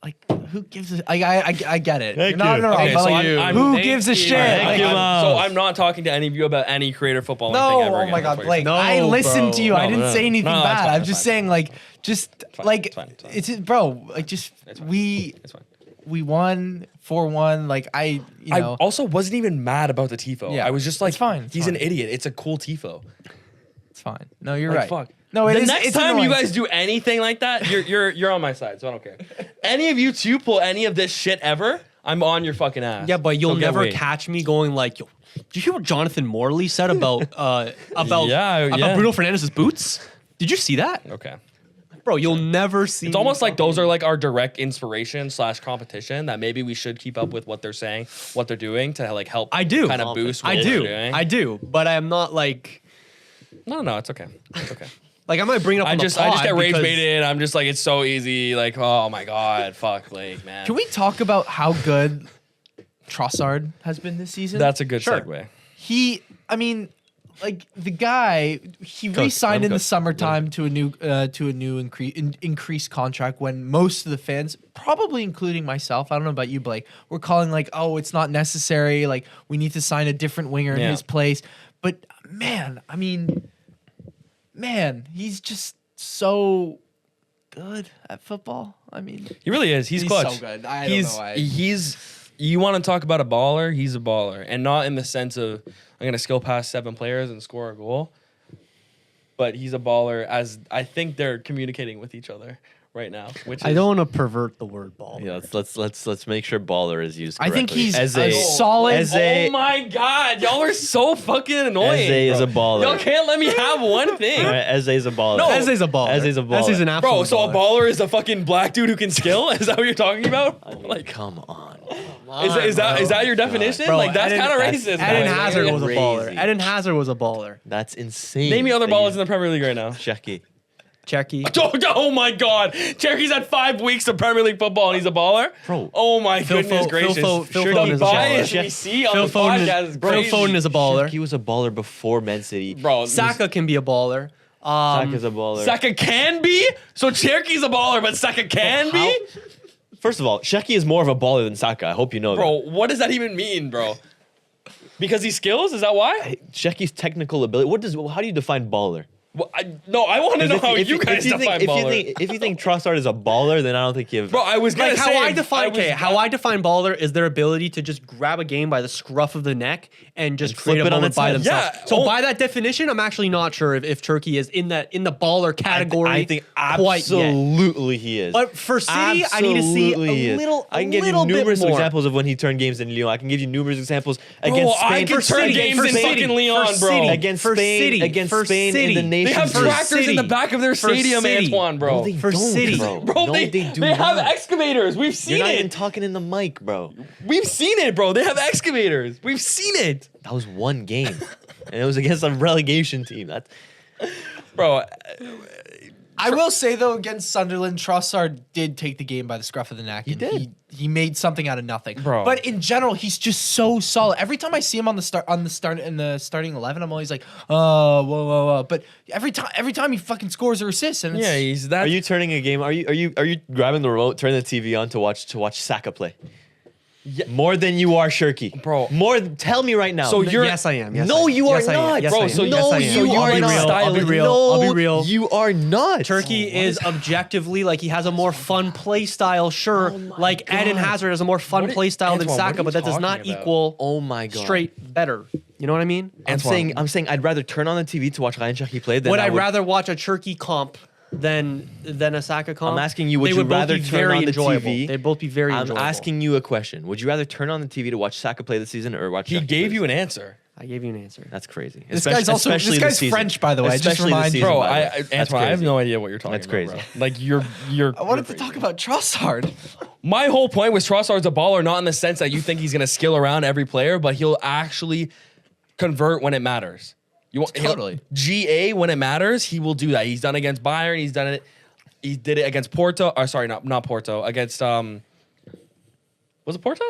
like, who gives a? I get it. Thank You're not you. wrong, Okay, but so like, I'm- who thank gives a you. shit? Thank Like, you, Miles. So I'm not talking to any of you about any creator football thing no, ever oh again. my God, That's what Blake, you're I No, listened bro. to you. No, I didn't no, say no. anything No, that's bad. fine, I'm that's just fine. saying, like, just fine, like it's fine, it's fine. it's bro, like just It's fine. we It's fine. we won 4-1. Like I I also wasn't even mad about the tifo. Yeah, I was just like, it's fine, it's he's fine. an idiot. It's a cool tifo. it's fine. No, you're Like, right. fuck. No, it the is. next it's time you annoying. guys do anything like that, you're on my side, so I don't care. Any of you two pull any of this shit ever, I'm on your fucking ass. Yeah, but you'll So get never away. catch me going like, yo, did you hear what Jonathan Morley said about Yeah. Bruno Fernandez's boots? Did you see that? Okay. Bro, you'll never see. It's almost like those are like our direct inspiration / competition that maybe we should keep up with what they're saying, what they're doing to like help. I do. kind of boost. What I they're do. doing. I do. But I'm not like No, it's okay. It's okay. I might bring it up. I on just the pod get rage because- baited. I'm just like it's so easy. Like oh my god, fuck Blake, man. Can we talk about how good Trossard has been this season. That's a good Sure. segue. The guy, he re-signed in the coach. summertime to a new increased contract when most of the fans, probably including myself, I don't know about you, Blake, were calling like, oh, it's not necessary. Like, we need to sign a different winger in Yeah. his place. But man, he's just so good at football. I mean, He really is. He's clutch. so good. I don't know why. You want to talk about a baller? He's a baller, and not in the sense of I'm gonna skill past 7 players and score a goal. But he's a baller, as I think they're communicating with each other right now. Which is, I don't want to pervert the word ball. Yeah, let's make sure baller is used I correctly. think he's as a solid. as a- Oh my god, y'all are so fucking annoying. Eze is bro. a baller. Y'all can't let me have one thing. All right, Eze is a baller. No. Eze's a baller. Eze's a baller. Eze's an absolute Bro, so a baller. baller is a fucking black dude who can skill? Is that what you're talking about? I mean, Like, come on. is that your definition? Bro, like, that's Eden- kind of that's- racist. Eden bro. Hazard was a Crazy. baller. Eden Hazard was a baller. That's insane. Name me other that ballers you- in the Premier League right now. Cherki. Cherki. Oh my God, Cherki's had 5 weeks of Premier League football and he's a baller. Bro. Oh my Phil goodness Fo- gracious. Phil Fo- Phil the Foden is a bias baller. we see on Phil the Foden podcast is, is Phil crazy. Foden is a baller. Cherki was a baller before Man City. Bro, Saka can be a baller. Saka's a baller. Saka can be. So Cherki's a baller, but Saka can be. First of all, Cherki is more of a baller than Saka. I hope you know Bro, what does that even mean, bro? Because he skills? Is that why? that. Cherki's technical ability. How do you define baller? Well, I want to know how you guys define baller. If you think Trossard is a baller, then I don't think you have. Bro, I was gonna Like say how I define baller is their ability to just grab a game by the scruff of the neck and just And create flip a it on moment its by head. themselves. Yeah, So oh. by that definition, I'm actually not sure if Cherki is in the baller category. I think quite yet. absolutely he is. But for City, I need to see Absolutely he a is. little. I can give you little bit numerous more. examples of when he turned games in Lyon. I can give you numerous examples Bro, against Spain. I can For turn City, games for in City, fucking Leon, for bro. City. against For Spain, City, against for Spain in City. the They They Nations have For League. tractors in the City. back of their For stadium, City. Antoine, bro. No, they For don't, City. bro. Bro, No, they do have not. excavators. We've seen You're not it. even talking in the mic, bro. We've seen it, bro. They have excavators. We've seen it, That was one game, and it was against a relegation team. That's bro. I will say though, against Sunderland, Trossard did take the game by the scruff of the neck. He and did. He made something out of nothing. Bro. But in general, he's just so solid. Every time I see him in the starting 11, I'm always like, oh, whoa. But every time he fucking scores or assists, and it's, Yeah, he's that. Are you turning a game? Are you grabbing the remote, turning the TV on to watch Saka play? Yeah. More than you are Cherki, Bro. More. Tell me right now. So you're- Yes, I am. Yes, No, I am. you are Yes, I am. not, Yes, bro, I am. so Yes, no, I am. you So are you're not. I'll be real. No, I'll be real. You are not. Cherki is objectively like he has a more fun play style, sure. like Eden Hazard has a more fun What play style than Antoine, what are Saka, you but that does not talking about? equal Oh my god. straight better. You know what I mean? I'm saying I'd rather turn on the TV to watch Ryan Cherki play than Would I I would rather watch a Cherki comp than a Saka comp? I'm asking you, would They you both be rather turn very on the enjoyable. TV? They'd both be very I'm enjoyable. asking you a question. Would you rather turn on the TV to watch Saka play this season or watch He Cherki gave play you an answer, I gave you an answer. That's crazy. This guy's also Especially this this guy's season. French, by the way. Just Especially this remind you. season, bro. by the way. That's Antoine, I have crazy. no idea what you're talking That's about, crazy. bro. Like you're. I wanted to talk about Trossard. My whole point was Trossard's a baller, not in the sense that you think he's gonna skill around every player, but he'll actually convert when it matters. Totally. GA when it matters, he will do that. He's done it against Bayern. He's done it. He did it against Porto. Or sorry, not Porto. Against was it Porto?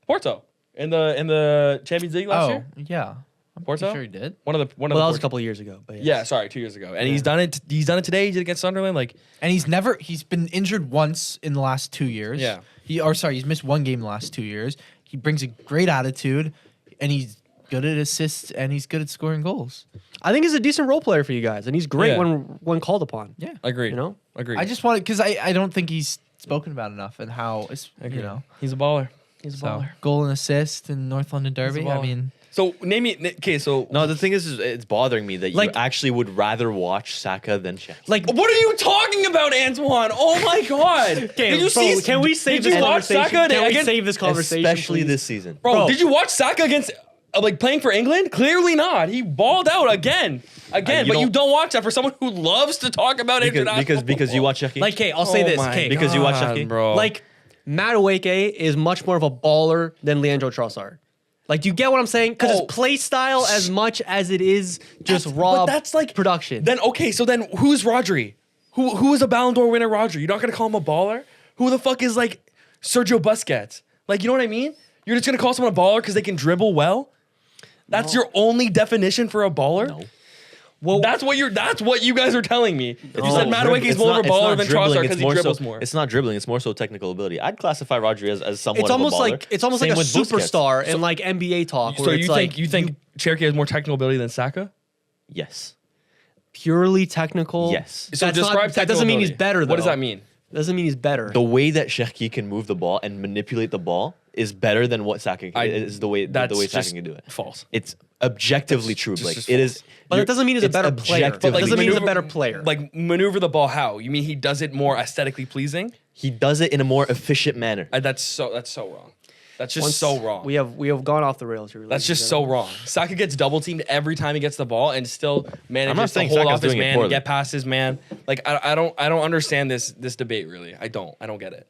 Porto in the Champions League last year. yeah. I'm Porto? sure he did. One of the Well, that was a Porto- couple of years ago. But Yeah, sorry, 2 years ago, and he's done it. He's done it today. He did it against Sunderland. Like, And he's been injured once in the last 2 years. Yeah. He's missed one game in the last 2 years. He brings a great attitude, and he's good at assists, and he's good at scoring goals. I think he's a decent role player for you guys, and he's great Yeah. when called upon. Yeah. agreed. You know? agreed. I just wanted, because I don't think he's spoken about enough, and how it's, agreed. you know. He's a baller. He's a So, baller. goal and assist in North London Derby. I baller. mean, So name me. Okay, so No, the thing is it's bothering me that you Like- actually would rather watch Saka than Cherki. Like, what are you talking about, Antoine? Oh my God! okay, Did you bro, see? can we save Did this you watch conversation? Saka Can we against? save this conversation, Especially please? this season. Bro, Bro. did you watch Saka against like playing for England? Clearly not. He balled out again. you But you don't- don't watch that for someone who loves to talk about international Because you watch Cherki. Like, okay, I'll say this. Okay, Because you watch Cherki? bro. like Madueke is much more of a baller than Leandro Trossard. Like, do you get what I'm saying? Because Oh. it's play style as much as it is just raw. But that's like production. Then okay, so then who's Rodri? Who is a Ballon d'Or winner? Rodri? You're not gonna call him a baller? Who the fuck is like Sergio Busquets? Like, you know what I mean? You're just gonna call someone a baller because they can dribble well? That's your only definition for a baller? No. Well, that's what you guys are telling me. If you said No, Madueke is it's more of not- a it's baller not than dribbling, Trossard it's because he more dribbles so, more. It's not dribbling. It's more so technical ability. I'd classify Rodri as somewhat It's of almost a baller. like a Same with Busquets. superstar in like NBA talk. So Where it's you think Cherki has more technical ability than Saka? Yes. purely technical? Yes. So That's describe not, that doesn't mean he's technical better. ability. Though. What does that mean? Doesn't mean he's better. The way that Cherki can move the ball and manipulate the ball is better than what Saka is the way That's Saka just can do it. false. It's objectively true, Blake. just it is. But it doesn't mean he's a better player. objective. But it doesn't mean he's a maneuver- better player. Like maneuver the ball how? You mean he does it more aesthetically pleasing? He does it in a more efficient manner. That's so wrong. That's just so wrong. We have gone off the rails here. That's just so wrong. Saka gets double teamed every time he gets the ball and still manages to saying hold Saka's off his doing it man and poorly. get past his man. Like I don't understand this debate really. I don't get it.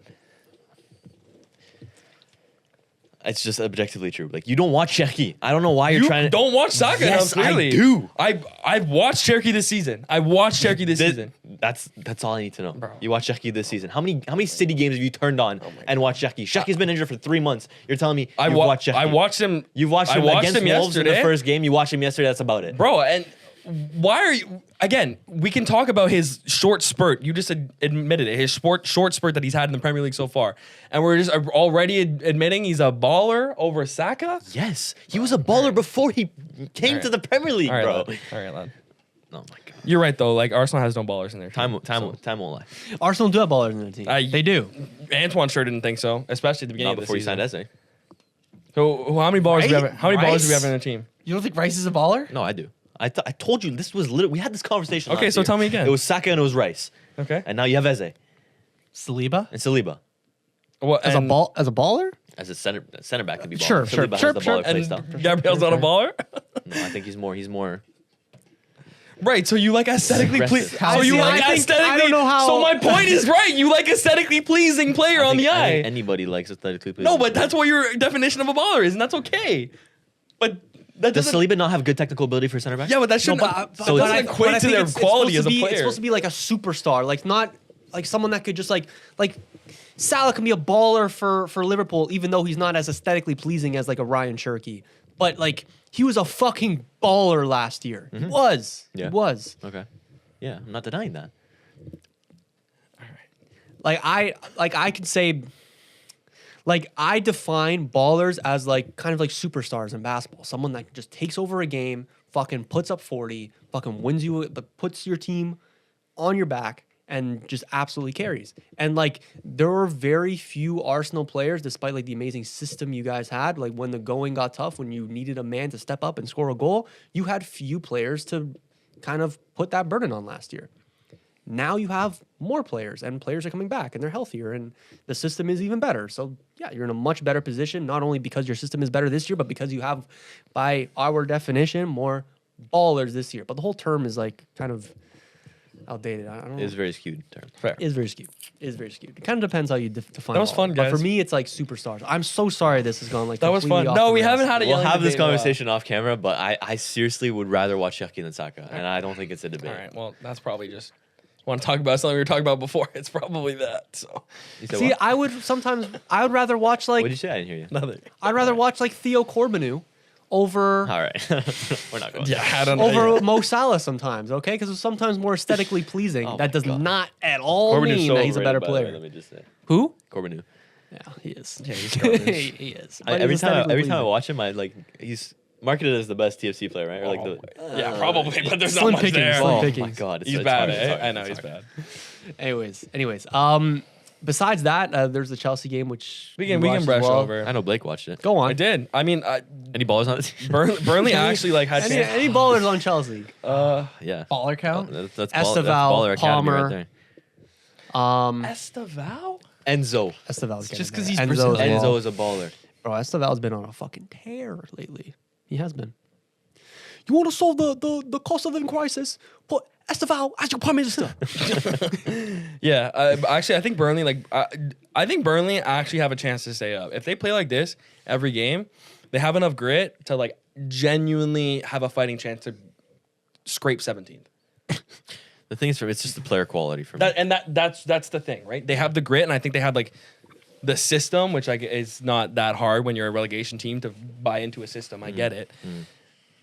It's just objectively true. Like you don't watch Cherki. I don't know why you're You trying to. don't watch Saka Yes, enough, I clearly. do. I've watched Cherki this season. I watched Cherki this season. That's all I need to know. Bro. You watch Cherki this season. How many City games have you turned on and watched Cherki? Cherki's been injured for 3 months. You're telling me you've watched Cherki. I watched him. You've watched I him watched against him Wolves in the yesterday. first game. You watched him yesterday. That's about it. Bro, and why are you again? We can talk about his short spurt. You just admitted it. His short spurt that he's had in the Premier League so far, and we're just already admitting he's a baller over Saka. Yes, he was a baller before he came to the Premier League, All right, bro. lad. All right, lad. Oh my god. You're right though. Like Arsenal has no ballers in their team. Time won't lie. Arsenal do have ballers in their team. They do. Antoine sure didn't think so, especially at the beginning Not of the before he season. signed Eze. So how many ballers do we have? Right? How many ballers do we have Rice? in their team? You don't think Rice is a baller? No, I do. I told you this was literally. We had this conversation. Okay, last so year. tell me again. It was Saka and it was Rice, Okay. and now you have Eze Saliba? and Saliba Well, As a baller? as a center back can be baller. Sure, Saliba sure, has the sure, baller play style. And Gabriel's not a baller. No, I think he's more. Right, so you like aesthetically Aggressive. pleasing. So you See, like I think- aesthetically. I don't know how- So my point is right. You like aesthetically pleasing player I on think- the I eye. think anybody likes aesthetically pleasing. No, but that's what your definition of a baller is, and that's okay. But that Does doesn't. Saliba not have good technical ability for center back? Yeah, but that shouldn't. So doesn't it's- equate to their quality as a player. It's supposed to be like a superstar, like not like someone that could just like Salah can be a baller for Liverpool, even though he's not as aesthetically pleasing as like a Ryan Cherki. But like he was a fucking baller last year. He was. Yeah. He was. Okay. Yeah, I'm not denying that. I could say like I define ballers as like kind of like superstars in basketball. Someone that just takes over a game, fucking puts up 40, fucking wins you, puts your team on your back and just absolutely carries. And like there were very few Arsenal players, despite like the amazing system you guys had, like when the going got tough, when you needed a man to step up and score a goal, you had few players to kind of put that burden on last year. Now you have more players and players are coming back and they're healthier and the system is even better. So yeah, you're in a much better position, not only because your system is better this year, but because you have, by our definition, more ballers this year. But the whole term is like kind of outdated. I don't know. It's a very skewed term. Fair. Is very skewed. Is very skewed. It kind of depends how you define. That was baller. fun, But for guys. me, it's like superstars. I'm so sorry this has gone like That was completely fun. off No, the we rails. haven't had a We'll yelling have this debate in a while. conversation off camera, but I seriously would rather watch Cherki than Saka, and I don't think it's a debate. All right. Well, that's probably just want to talk about something we were talking about before. It's probably that. So You said See, what? I would rather watch What like did you say? I didn't hear you. nothing. I'd rather watch like Theo Corbinu over All right, we're not going. Yeah, I don't know. over Yeah. Mo Salah sometimes, okay? Because it's sometimes more aesthetically pleasing. Oh that my does God. not at all Corbinu's mean so that he's a better overrated, by the way, player. Let me just say, Who? Corbinu. Yeah, he is. Yeah, he's garbage. he is. I, But every he's time I aesthetically watch pleasing. him, he's marketed as the best TFC player, right? Or like Yeah, probably, but there's not Slim much pickings, there. slim oh my pickings. god, He's it's bad. hard, it's hard, I know it's he's hard. bad. Anyways, besides that, there's the Chelsea game, which We you can watched as brush well. over. I know Blake watched it. Go on. I did. I mean, Any ballers on the team? Burnley actually like had Any ballers on Chelsea? Yeah. Baller count? That's Esteval, baller academy Palmer. right there. Esteval. Enzo. Esteval's Just getting 'cause there. he's Enzo as Brazilian. well. Enzo is a baller. Bro, Esteval's been on a fucking tear lately. He has been. You want to solve the cost of living crisis? Put Esteval as your prime minister. Yeah, actually, I think Burnley I think Burnley actually have a chance to stay up if they play like this every game. They have enough grit to like genuinely have a fighting chance to scrape 17th. The thing is, for me, it's just the player quality for me. That's the thing, right? They have the grit, and I think they have like the system, which is not that hard when you're a relegation team to buy into a system. I get it,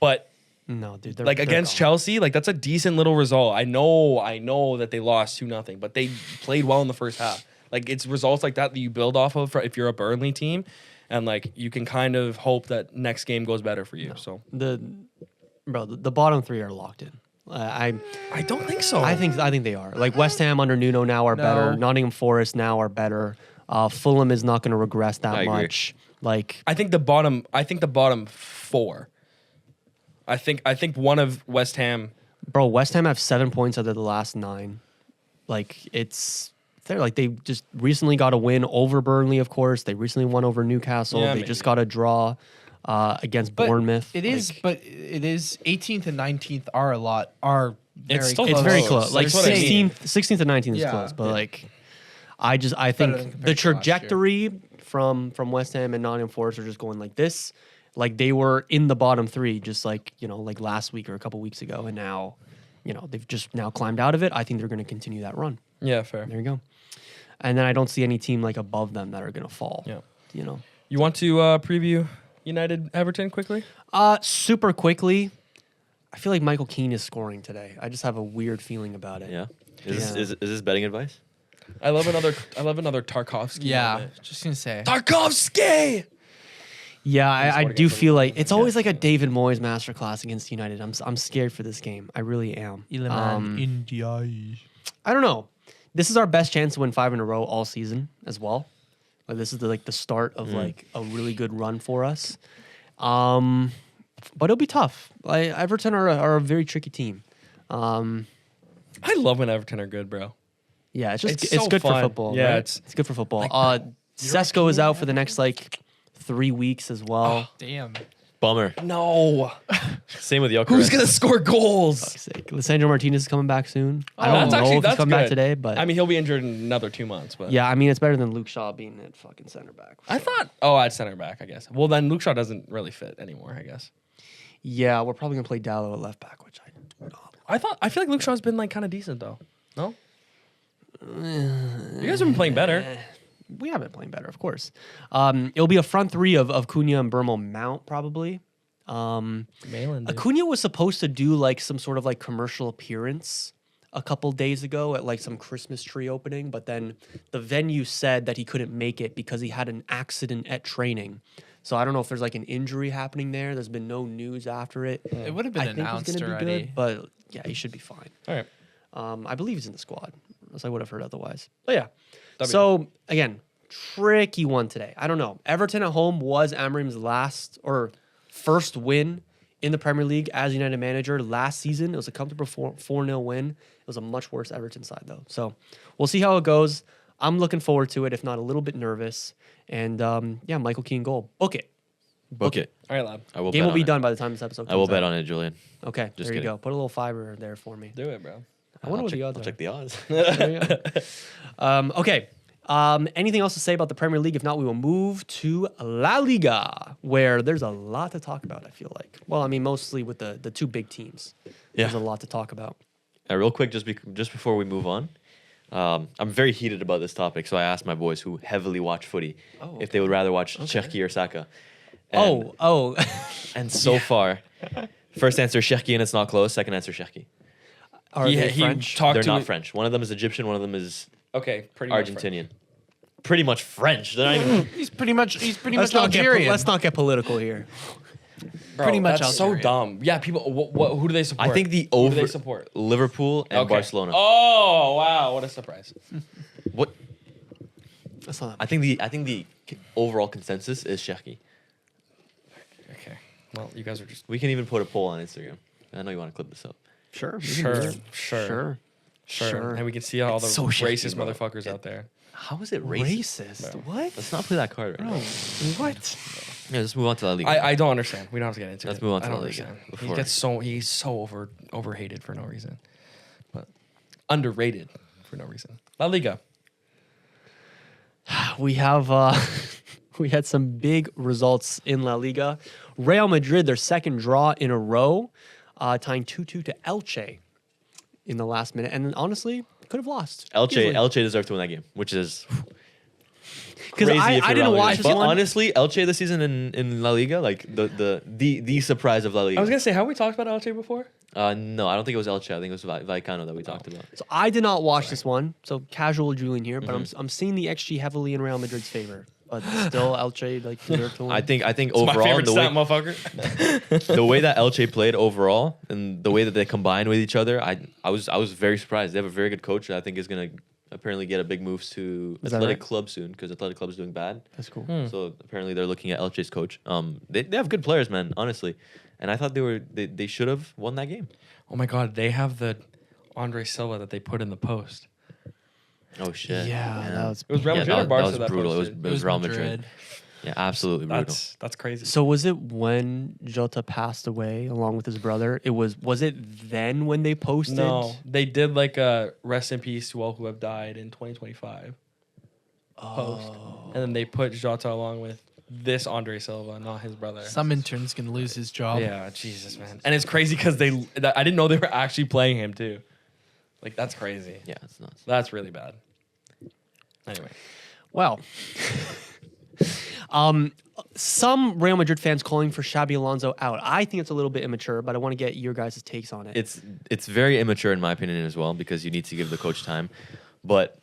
but No, dude. like against gone. Chelsea, like that's a decent little result. I know that they lost 2-0, but they played well in the first half. Like it's results like that you build off of if you're a Burnley team, and like you can kind of hope that next game goes better for you. So the bottom three are locked in. I don't think so. I think they are. Like West Ham under Nuno now are better. Nottingham Forest now are better. Fulham is not going to regress that I agree. much. Like I think the bottom 4. I think one of West Ham. bro, West Ham have 7 points out of the last 9. Like they're like they just recently got a win over Burnley. Of course, they recently won over Newcastle. Yeah, they just got a draw against Bournemouth. It is 18th and 19th are very It's still It's close. very close. Like That's what I mean. 16th and 19th is Yeah. close, but like I Better than think compared the to last year. trajectory from West Ham and Nottingham Forest are just going like this. Like they were in the bottom 3 just like, like last week or a couple weeks ago, and now, they've just now climbed out of it. I think they're going to continue that run. Yeah, fair. There you go. And then I don't see any team like above them that are going to fall. Yeah. You You want to preview United Everton quickly? Super quickly, I feel like Michael Keane is scoring today. I just have a weird feeling about it. Yeah. Is this betting advice? I love another Tarkovsky. Yeah, moment. just gonna say. Tarkovsky. Yeah, I scored do against feel like Liverpool. it's always like a David Moyes masterclass against United. I'm scared for this game. I really am. I don't know. This is our best chance to win 5 in a row all season as well. Like this is the start of like a really good run for us. But it'll be tough. Like Everton are a very tricky team. I love when Everton are good, bro. Yeah, it's just It's it's so good fun. for football. Yeah, right? it's good for football. like Sesko is out for the next like 3 weeks as well. Damn. Bummer. No. Same with Jokeres. Who's gonna score goals? Fuck's sake. Lissandro Martinez is coming back soon. I don't That's know actually if he's coming back good. today, but I mean, he'll be injured in another 2 months. But yeah, I mean it's better than Luke Shaw being at fucking center back. I thought. At center back, I guess. Well, then Luke Shaw doesn't really fit anymore. I guess. Yeah, we're probably gonna play Dallo at left back, which I do not. I feel like Luke Shaw's been like kind of decent though. No. You guys have been playing better. We have been playing better, of course. It'll be a front 3 of Cunha and Burmo Mount probably. Malin, dude. Acuna was supposed to do like some sort of like commercial appearance a couple days ago at like some Christmas tree opening, but then the venue said that he couldn't make it because he had an accident at training. So I don't know if there's like an injury happening there. There's been no news after it. It would have been I think he's announced gonna be already. good, but yeah, he should be fine. All right. I believe he's in the squad, else I would have heard otherwise. But yeah. That'd be So again, tricky one today. I don't know. Everton at home was Amorim's last or first win in the Premier League as United manager last season. It was a comfortable 4-0 win. It was a much worse Everton side though. So we'll see how it goes. I'm looking forward to it, if not a little bit nervous. And yeah, Michael Keane goal. Book it. Book it. All right, lad. I will. Game bet will on be it. done by the time this episode comes I will bet out. on it, Julian. Okay, Just there you kidding. go. Put a little fiver there for me. Do it, bro. I wonder what the I'll odds are. check the odds. There you go. Okay. Anything else to say about the Premier League? If not, we will move to La Liga, where there's a lot to talk about, I feel like. Well, I mean, mostly with the 2 big teams. There's a lot to talk about. Real quick, just before we move on, I'm very heated about this topic, so I asked my boys who heavily watch footy if they would rather watch Cherki or Saka. And, and so far, first answer Cherki and it's not close. Second answer Cherki. Are they French? They're not French. One of them is Egyptian. One of them is Okay, pretty much Argentinian. Pretty much French. They're not even. He's pretty much Let's not Algerian. get political here. Bro, pretty much that's so Algerian. dumb. Yeah, people. Who do they support? I think the Who do they over support? Liverpool and Okay. Barcelona. Oh wow, what a surprise! What? That's not I think the overall consensus is Cherki. Okay, well, you guys are just We can even put a poll on Instagram. I know you want to clip this up. sure. sure. Sure. And we can see all the It's so racist shitty, bro. motherfuckers out there. How is it racist? Racist. Bro. What? Let's not play that card right now. What? Yeah, let's move on to La Liga. I don't understand. We don't have to get into Let's it. move on to I don't La Liga understand. before- He's so overhated for no reason, but underrated for no reason. La Liga. We have we had some big results in La Liga. Real Madrid, their second draw in a row, tying 2-2 to Elche in the last minute, and honestly, could have lost. Elche easily. Elche deserved to win that game, which is 'Cause crazy I if you're didn't Real watch Madrid. this But one. honestly, Elche this season in La Liga, like the surprise of La Liga. I was gonna say, have we talked about Elche before? No, I don't think it was Elche. I think it was Vallecano that we talked about. So I did not watch this one. So casual Julian here, but I'm seeing the XG heavily in Real Madrid's favor. But still, Elche like deserved to win. I think It's overall my favorite the stat, way, motherfucker. the way that Elche played overall and the way that they combined with each other, I was very surprised. They have a very good coach that I think is gonna apparently get a big moves to Is that Athletic right? Club soon because Athletic Club is doing bad. That's cool. So apparently they're looking at Elche's coach. They have good players, man. Honestly, and I thought they should have won that game. Oh my god, they have the Andre Silva that they put in the post. Oh shit! Yeah, that was. It was Real Yeah, Madrid or that Barca was that brutal. It was, posted? it was Real Madrid. Yeah, absolutely brutal. That's crazy. So was it when Jota passed away along with his brother? Was it then when they posted? No, they did like a rest in peace to all who have died in 2025 post, and then they put Jota along with this Andre Silva, not his brother. Some intern's gonna lose his job. Yeah, Jesus, man. And it's crazy because I didn't know they were actually playing him too. Like, that's crazy. Yeah, it's nuts. That's really bad. Anyway. Well, some Real Madrid fans calling for Xabi Alonso out. I think it's a little bit immature, but I want to get your guys' takes on it. It's very immature in my opinion as well because you need to give the coach time, but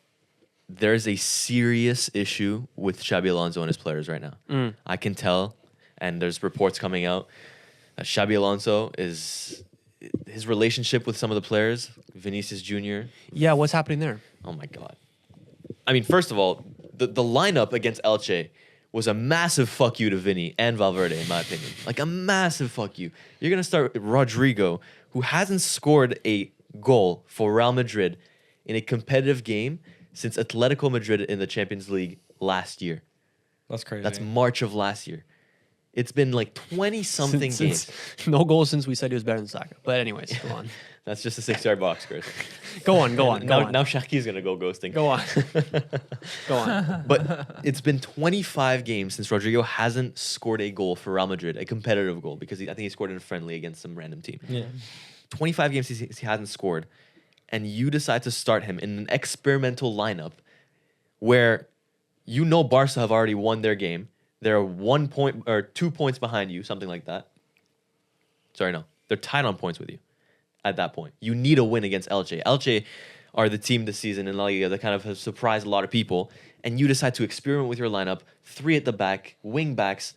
there's a serious issue with Xabi Alonso and his players right now. I can tell, and there's reports coming out that Xabi Alonso his relationship with some of the players, Vinicius Jr. Yeah, what's happening there? Oh my god! I mean, first of all, the lineup against Elche was a massive fuck you to Vinny and Valverde, in my opinion. Like a massive fuck you. You're gonna start with Rodrigo, who hasn't scored a goal for Real Madrid in a competitive game since Atletico Madrid in the Champions League last year. That's crazy. That's March of last year. It's been like 20-something games. No goals since we said he was better than Saka. But anyways, go on. That's just a 6-yard box, Chris. Go on. Now Go Cherki's gonna go ghosting. on. Go on. But it's been 25 games since Rodrigo hasn't scored a goal for Real Madrid, a competitive goal, because I think he scored in a friendly against some random team. Yeah. 25 games he hasn't scored, and you decide to start him in an experimental lineup where you know Barca have already won their game. They're 1 point or 2 points behind you, something like that. Sorry, no. They're tied on points with you at that point. You need a win against Elche. Elche are the team this season in La Liga that kind of have surprised a lot of people, and you decide to experiment with your lineup, 3 at the back, wing backs,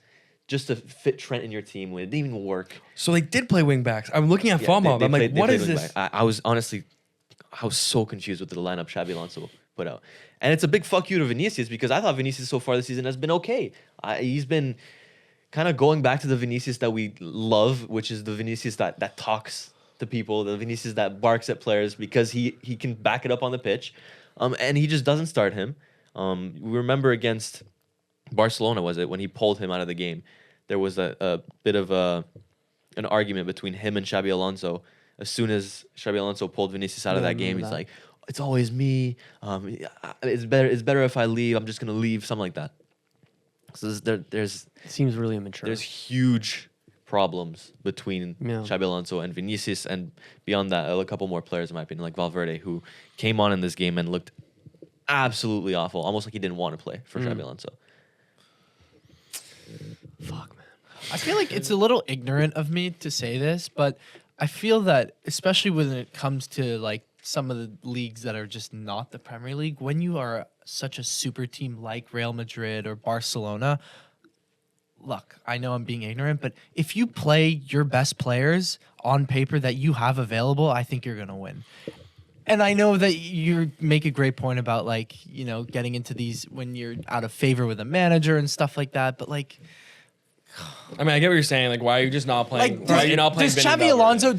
just to fit Trent in your team when it didn't even work. So they did play wing backs. I'm looking at Fama. I'm like, what is this? I was so confused with the lineup Xabi Alonso put out. And it's a big fuck you to Vinicius because I thought Vinicius so far this season has been okay. He's been kind of going back to the Vinicius that we love, which is the Vinicius that talks to people, the Vinicius that barks at players because he can back it up on the pitch. And he just doesn't start him. We remember against Barcelona, was it, when he pulled him out of the game? There was a bit of an argument between him and Xabi Alonso. As soon as Xabi Alonso pulled Vinicius out of that game, he's like, it's always me. It's better if I leave. I'm just gonna leave, something like that. So there's Seems really immature. there's huge problems between Yeah. Xabi Alonso and Vinicius, and beyond that, a couple more players in my opinion, like Valverde, who came on in this game and looked absolutely awful, almost like he didn't want to play for Xabi Alonso. Fuck, man. I feel like it's a little ignorant of me to say this, but I feel that especially when it comes to like some of the leagues that are just not the Premier League, when you are such a super team like Real Madrid or Barcelona, look, I know I'm being ignorant, but if you play your best players on paper that you have available, I think you're going to win. And I know that you make a great point about like, you know, getting into these when you're out of favor with a manager and stuff like that, but like, I mean, I get what you're saying. Like, why are you just not playing? like, why are you not playing does Vinny Xabi Valverde? Alonso,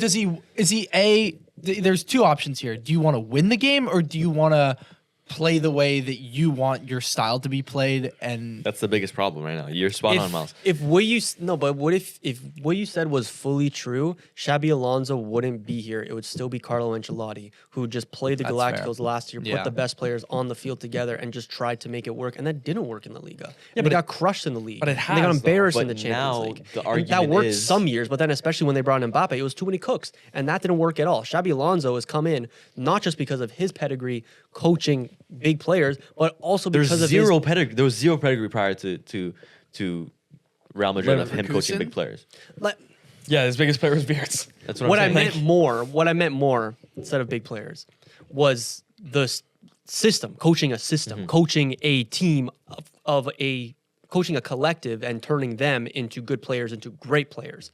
there's two options here. Do you want to win the game or do you want to play the way that you want your style to be played? And That's the biggest problem right now. You're spot on, Miles. What you said was fully true, Xabi Alonso wouldn't be here. It would still be Carlo Ancelotti, who just played the That's Galacticos fair. last year, Yeah. put the best players on the field together, and just tried to make it work. And that didn't work in the Liga. Yeah, but they got crushed in the league. but it And they got has, though. embarrassed in But the Champions now League. the And argument that worked is- some years, but then especially when they brought in Mbappe, it was too many cooks, and that didn't work at all. Xabi Alonso has come in not just because of his pedigree, coaching big players, but also There's because of zero pedigree. There was zero pedigree prior to Real Madrid of him coaching big players. Yeah, his biggest player was Beards. That's what I'm saying. What I meant more instead of big players was the system, coaching a system, coaching a team coaching a collective and turning them into good players, into great players.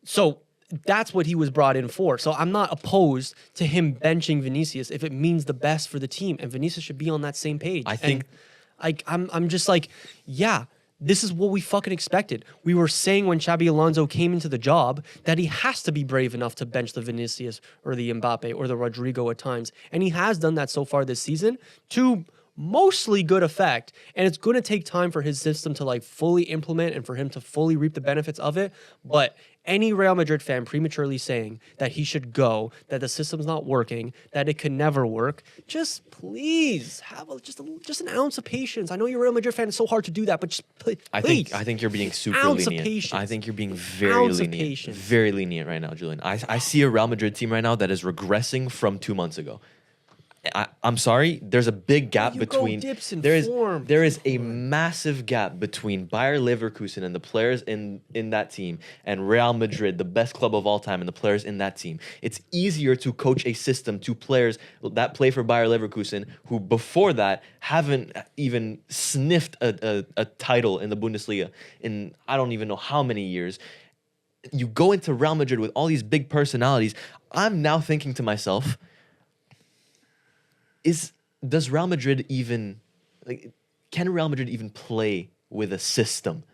So that's what he was brought in for. So I'm not opposed to him benching Vinicius if it means the best for the team, and Vinicius should be on that same page. I think I'm just like, yeah, this is what we fucking expected. We were saying when Xabi Alonso came into the job that he has to be brave enough to bench the Vinicius or the Mbappe or the Rodrigo at times. And he has done that so far this season to mostly good effect. And it's going to take time for his system to like fully implement and for him to fully reap the benefits of it. But any Real Madrid fan prematurely saying that he should go, that the system's not working, that it can never work, just please have just an ounce of patience. I know you're a Real Madrid fan; it's so hard to do that, but just please. I think you're being super Ounce of lenient. patience. I think you're being very Ounce of lenient, patience. very lenient right now, Julian. I see a Real Madrid team right now that is regressing from 2 months ago. I'm sorry. There's a big gap You go between dips in there form. is a massive gap between Bayer Leverkusen and the players in that team and Real Madrid, the best club of all time, and the players in that team. It's easier to coach a system to players that play for Bayer Leverkusen who before that haven't even sniffed a title in the Bundesliga in I don't even know how many years. You go into Real Madrid with all these big personalities. I'm now thinking to myself, does Real Madrid even can Real Madrid even play with a system?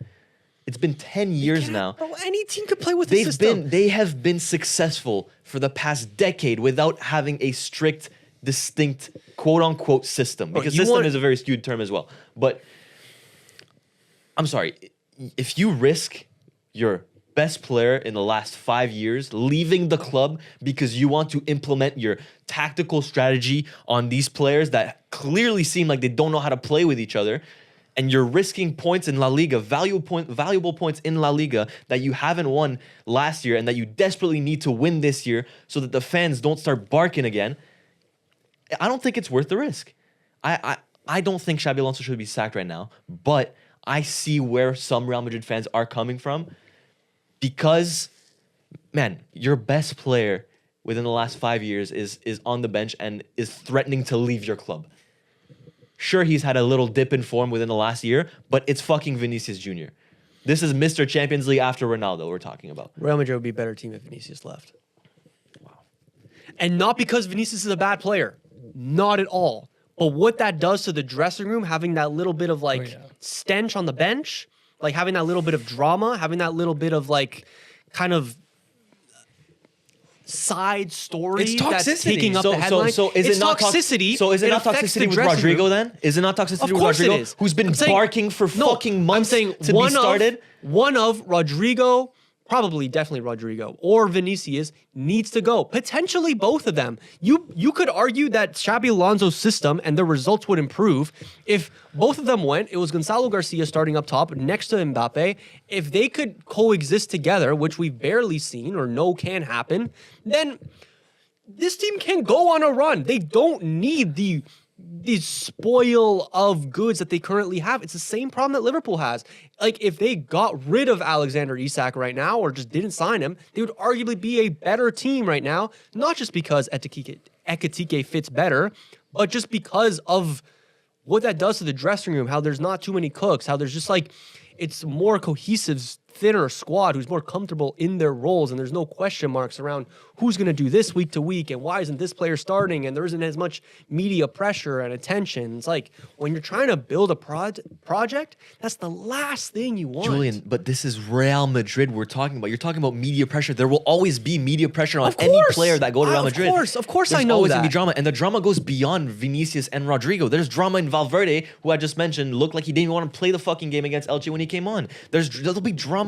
It's been 10 years now. Bro, any team could play with a system. They have been successful for the past decade without having a strict, distinct, quote unquote system. Because system is a very skewed term as well. But I'm sorry, if you risk your best player in the last 5 years leaving the club because you want to implement your tactical strategy on these players that clearly seem like they don't know how to play with each other, and you're risking points in La Liga, valuable points in La Liga that you haven't won last year and that you desperately need to win this year so that the fans don't start barking again, I don't think it's worth the risk. I don't think Xabi Alonso should be sacked right now, but I see where some Real Madrid fans are coming from. Because, man, your best player within the last 5 years is on the bench and is threatening to leave your club. Sure, he's had a little dip in form within the last year, but it's fucking Vinicius Jr. This is Mr. Champions League after Ronaldo we're talking about. Real Madrid would be a better team if Vinicius left. Wow. And not because Vinicius is a bad player. Not at all. But what that does to the dressing room, having that little bit of stench on the bench, like having that little bit of drama, having that little bit of kind of side story that's taking up the headline. So is it not toxicity? So is it not toxicity with Rodrigo then? Is it not toxicity with Rodrigo, who's been barking for fucking months to be started? One of Rodrigo, definitely Rodrigo, or Vinicius needs to go. Potentially both of them. You could argue that Xabi Alonso's system and the results would improve if both of them went. It was Gonzalo Garcia starting up top next to Mbappe. If they could coexist together, which we've barely seen or know can happen, then this team can go on a run. They don't need the spoil of goods that they currently have. It's the same problem that Liverpool has. Like, if they got rid of Alexander Isak right now or just didn't sign him, they would arguably be a better team right now, not just because Ekitike fits better, but just because of what that does to the dressing room, how there's not too many cooks, how there's just it's more cohesive, thinner squad who's more comfortable in their roles, and there's no question marks around who's going to do this week to week and why isn't this player starting, and there isn't as much media pressure and attention. It's like when you're trying to build a project, that's the last thing you want. Julian, but this is Real Madrid we're talking about. You're talking about media pressure. There will always be media pressure on any player that go to Real Madrid. Of course, There's I know always that. Gonna be drama, and the drama goes beyond Vinicius and Rodrigo. There's drama in Valverde, who I just mentioned looked like he didn't even want to play the fucking game against Elche when he came on. There'll be drama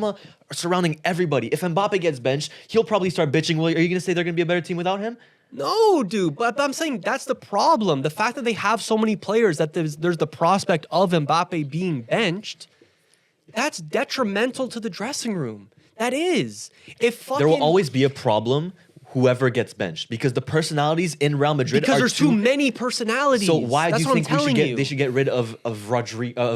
surrounding everybody. If Mbappe gets benched, he'll probably start bitching. Well, are you going to say they're going to be a better team without him? No, dude, but I'm saying that's the problem. The fact that they have so many players that there's the prospect of Mbappe being benched, that's detrimental to the dressing room. That is. There will always be a problem whoever gets benched because the personalities in Real Madrid Because are there's too many personalities. So why That's do you what I'm think we should telling you. they should get rid of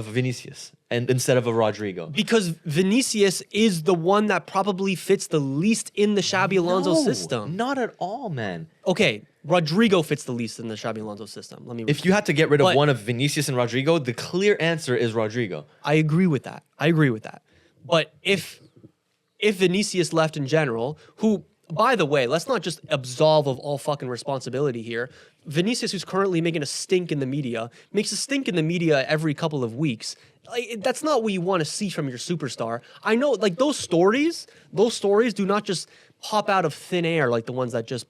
Vinicius and instead of a Rodrigo? Because Vinicius is the one that probably fits the least in the Xabi Alonso No, system. Not at all, man. Okay, Rodrigo fits the least in the Xabi Alonso system. Let me. If you had to get rid of But- one of Vinicius and Rodrigo, the clear answer is Rodrigo. I agree with that. But if Vinicius left in general, who, by the way, let's not just absolve of all fucking responsibility here. Vinicius, who's currently making a stink in the media, makes a stink in the media every couple of weeks. Like, that's not what you want to see from your superstar. I know, like, those stories do not just pop out of thin air like the ones that just,